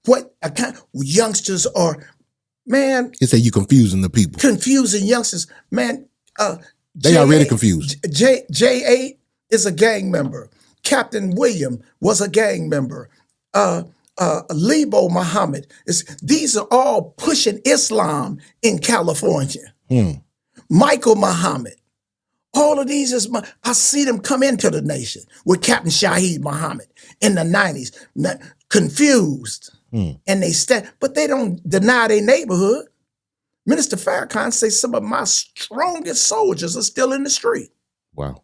what youngsters are, man. He said you confusing the people. Confusing youngsters. Man, they already confused. Jaye is a gang member. Captain William was a gang member. Lebo Muhammad. These are all pushing Islam in California. Michael Muhammad. All of these I see them come into the nation with Captain Shaheed Muhammad in the 90s, confused. And but they don't deny their neighborhood. Minister Farrakhan says some of my strongest soldiers are still in the street. Wow.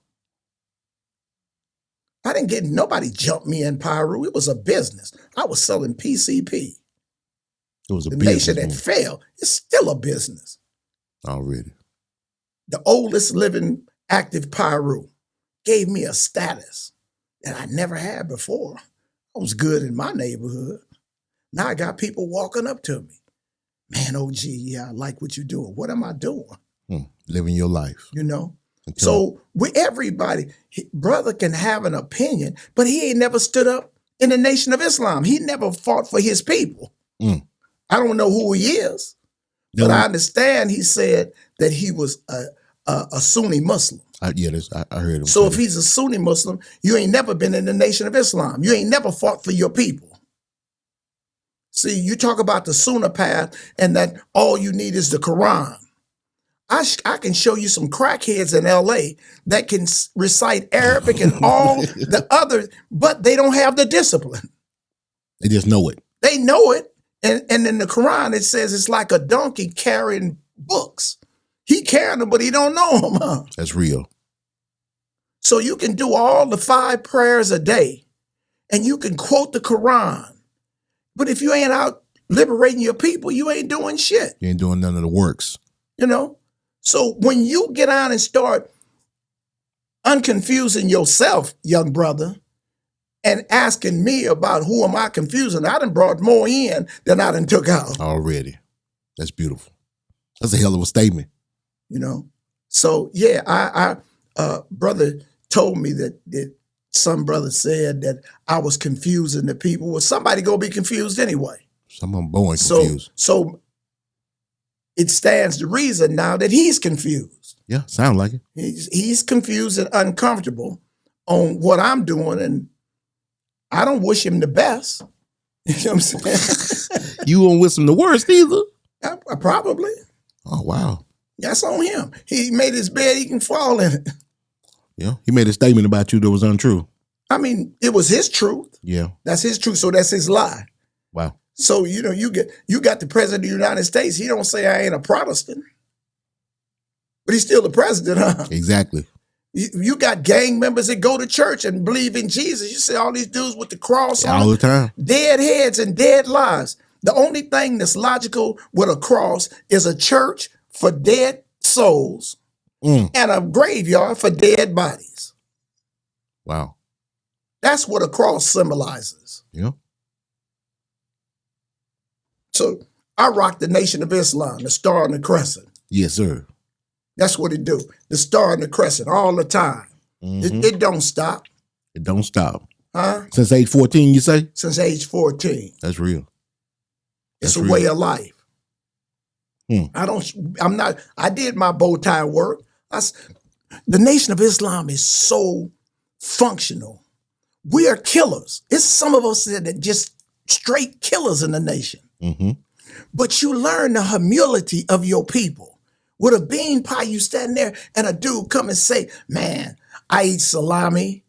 I didn't get nobody jumped me in Piru. It was a business. I was selling PCP. It was a business. The nation that fell is still a business. Already. The oldest living active Piru gave me a status that I never had before. I was good in my neighborhood. Now I got people walking up to me. Man, OG, yeah, I like what you're doing. What am I doing? Living your life. So everybody, brother can have an opinion, but he ain't never stood up in the Nation of Islam. He never fought for his people. I don't know who he is, but I understand he said that he was a Sunni Muslim. I heard him. So if he's a Sunni Muslim, you ain't never been in the Nation of Islam. You ain't never fought for your people. See, you talk about the Sunnah path and that all you need is the Quran. I can show you some crackheads in LA that can recite Arabic and all the other, but they don't have the discipline. They just know it. They know it, And in the Quran, it says it's like a donkey carrying books. He carrying them, but he don't know them, huh? That's real. So you can do all the 5 prayers a day, and you can quote the Quran. But if you ain't out liberating your people, you ain't doing shit. You ain't doing none of the works. You know? So when you get out and start unconfusing yourself, young brother, and asking me about who am I confusing, I done brought more in than I done took out. Already. That's beautiful. That's a hell of a statement. You know? So yeah, I brother told me that some brother said that I was confusing the people. Well, somebody gonna be confused anyway. Some of them born confused. So it stands to reason now that he's confused. Yeah, sound like it. He's confused and uncomfortable on what I'm doing, and I don't wish him the best. You know what I'm saying? You won't wish him the worst either. I probably. Oh, wow. That's on him. He made his bed, he can fall in it. Yeah, he made a statement about you that was untrue. I mean, it was his truth. Yeah. That's his truth, so that's his lie. Wow. So, you know, you got the president of the United States. He don't say I ain't a Protestant. But he's still the president, huh? Exactly. You got gang members that go to church and believe in Jesus. You see all these dudes with the cross on all the time. Dead heads and dead lives. The only thing that's logical with a cross is a church for dead souls and a graveyard for dead bodies. Wow. That's what a cross symbolizes. Yeah. So I rock the Nation of Islam, the Star and the Crescent. Yes, sir. That's what it do. The Star and the Crescent all the time. It don't stop. It don't stop. Huh? Since age 14, you say? Since age 14. That's real. It's That's a real. way of life. I did my bow tie work. The Nation of Islam is so functional. We are killers. It's some of us that are just straight killers in the nation. But you learn the humility of your people. With a bean pie, you stand there and a dude come and say, man, I eat salami.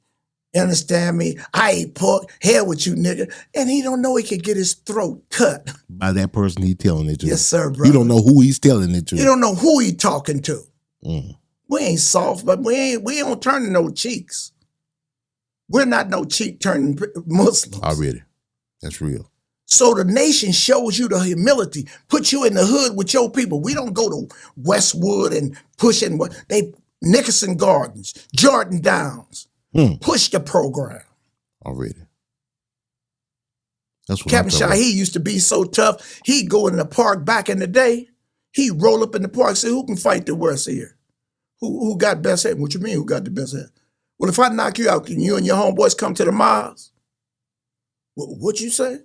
You understand me? I eat pork. Hell with you, nigga. And he don't know he could get his throat cut. By that person he's telling it to. Yes, sir, bro. You don't know who he's telling it to. You don't know who he talking to. We ain't soft, but we don't turn to no cheeks. We're not no cheek turning Muslims. Already. That's real. So the nation shows you the humility, put you in the hood with your people. We don't go to Westwood and push in what they Nickerson Gardens, Jordan Downs. Push the program. Already. That's what Captain Shahi used to be so tough. He'd go in the park back in the day. He'd roll up in the park and say, who can fight the worst here? Who got best head? What you mean, who got the best head? Well, if I knock you out, can you and your homeboys come to the Mars? What you say?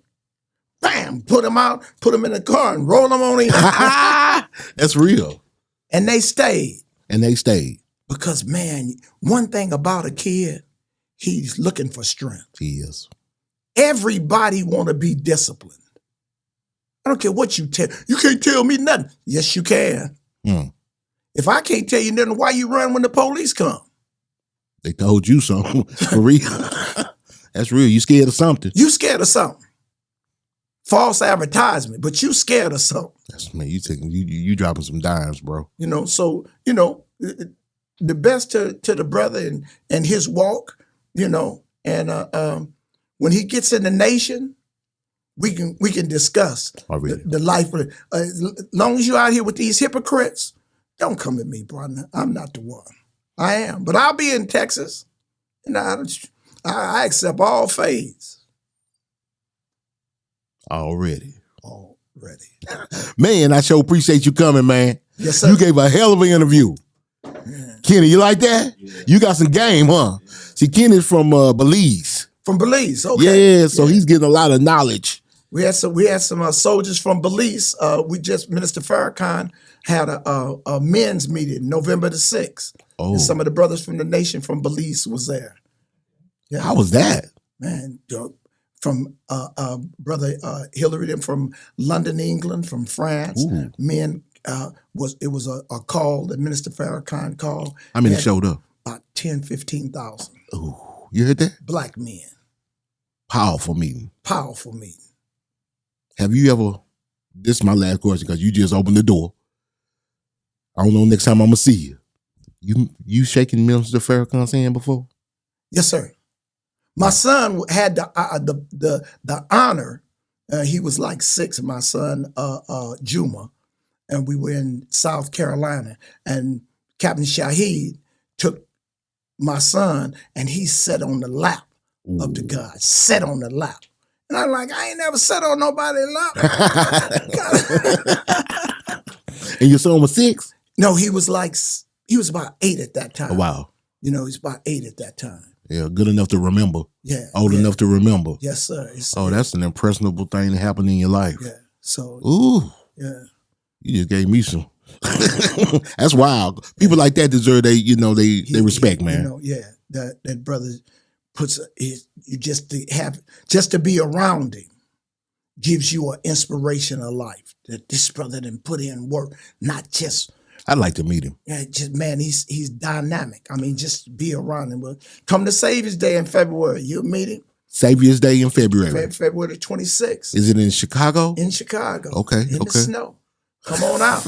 Bam, put them out, put them in the car and roll them on in. That's real. And they stayed. And they stayed. Because, man, one thing about a kid, he's looking for strength. He is. Everybody want to be disciplined. I don't care what you tell. You can't tell me nothing. Yes, you can. If I can't tell you nothing, why you run when the police come? They told you something. For real. That's real. You scared of something. You scared of something. False advertisement, but you scared of something. That's man, you dropping some dimes, bro. You know, so, you know, the best to the brother and his walk, you know, and when he gets in the nation, we can discuss the life of as long as you're out here with these hypocrites, don't come at me, brother. I'm not the one. I am. But I'll be in Texas, and I accept all fades. Already. Man, I sure appreciate you coming, man. Yes, sir. You gave a hell of an interview. Yeah. Kenny, you like that? Yeah. You got some game, huh? Yeah. See, Kenny's from Belize. From Belize, okay. Yeah, so he's getting a lot of knowledge. We had some soldiers from Belize. Minister Farrakhan had a men's meeting November the 6th. Oh. And some of the brothers from the nation from Belize was there. Yeah. How was that? Man, from brother Hillary, them from London, England, from France. Ooh. Men, it was a call that Minister Farrakhan called. How many showed up? About 10, 15,000. Ooh, you heard that? Black men. Powerful meeting. Powerful meeting. Have you ever, this is my last question because you just opened the door. I don't know next time I'm going to see you. You shaking Minister Farrakhan's hand before? Yes, sir. My son had the honor. He was like 6, my son, Juma, and we were in South Carolina, and Captain Shahid took my son, and he sat on the lap of the God, sat on the lap. And I'm like, I ain't never sat on nobody's lap. And your son was 6? No, he was about 8 at that time. Oh, wow. You know, he's about 8 at that time. Yeah, good enough to remember. Yeah. Old enough to remember. Yes, sir. That's an impressionable thing that happened in your life. Yeah. So. Ooh. Yeah. You just gave me some. That's wild. People like that deserve they respect, man. You know, yeah. That brother puts you just to be around him gives you an inspiration of life. That this brother didn't put in work, not just. I'd like to meet him. Yeah, just man, he's dynamic. I mean, just be around him. But come to Savior's Day in February. You'll meet him. Savior's Day in February. February the 26th. Is it in Chicago? In Chicago. Okay. In the snow. Come on out.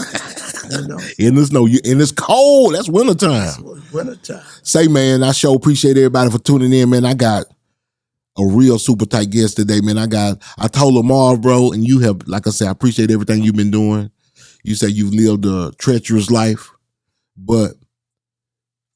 You know? In the snow. And it's cold. That's wintertime. Wintertime. Say, man, I sure appreciate everybody for tuning in, man. I got a real super tight guest today, man. Ayatollah Marv, bro, and you have, like I said, I appreciate everything you've been doing. You say you've lived a treacherous life, but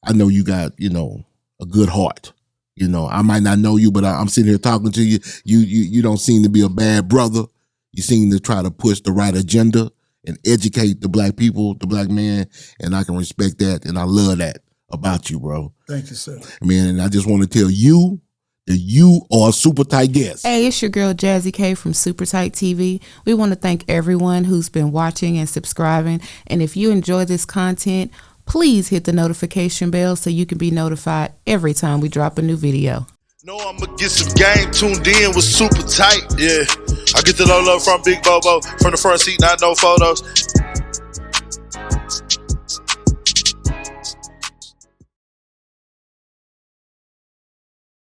I know you got, a good heart. I might not know you, but I'm sitting here talking to you. You don't seem to be a bad brother. You seem to try to push the right agenda and educate the black people, the black man, and I can respect that, and I love that about you, bro. Thank you, sir. Man, and I just want to tell you that you are a super tight guest. Hey, it's your girl Jazzy K from Super Tight TV. We want to thank everyone who's been watching and subscribing. And if you enjoy this content, please hit the notification bell so you can be notified every time we drop a new video. No, I'ma get some game tuned in with super tight. Yeah, I get the low love from Big Bobo. From the front seat, not no photos.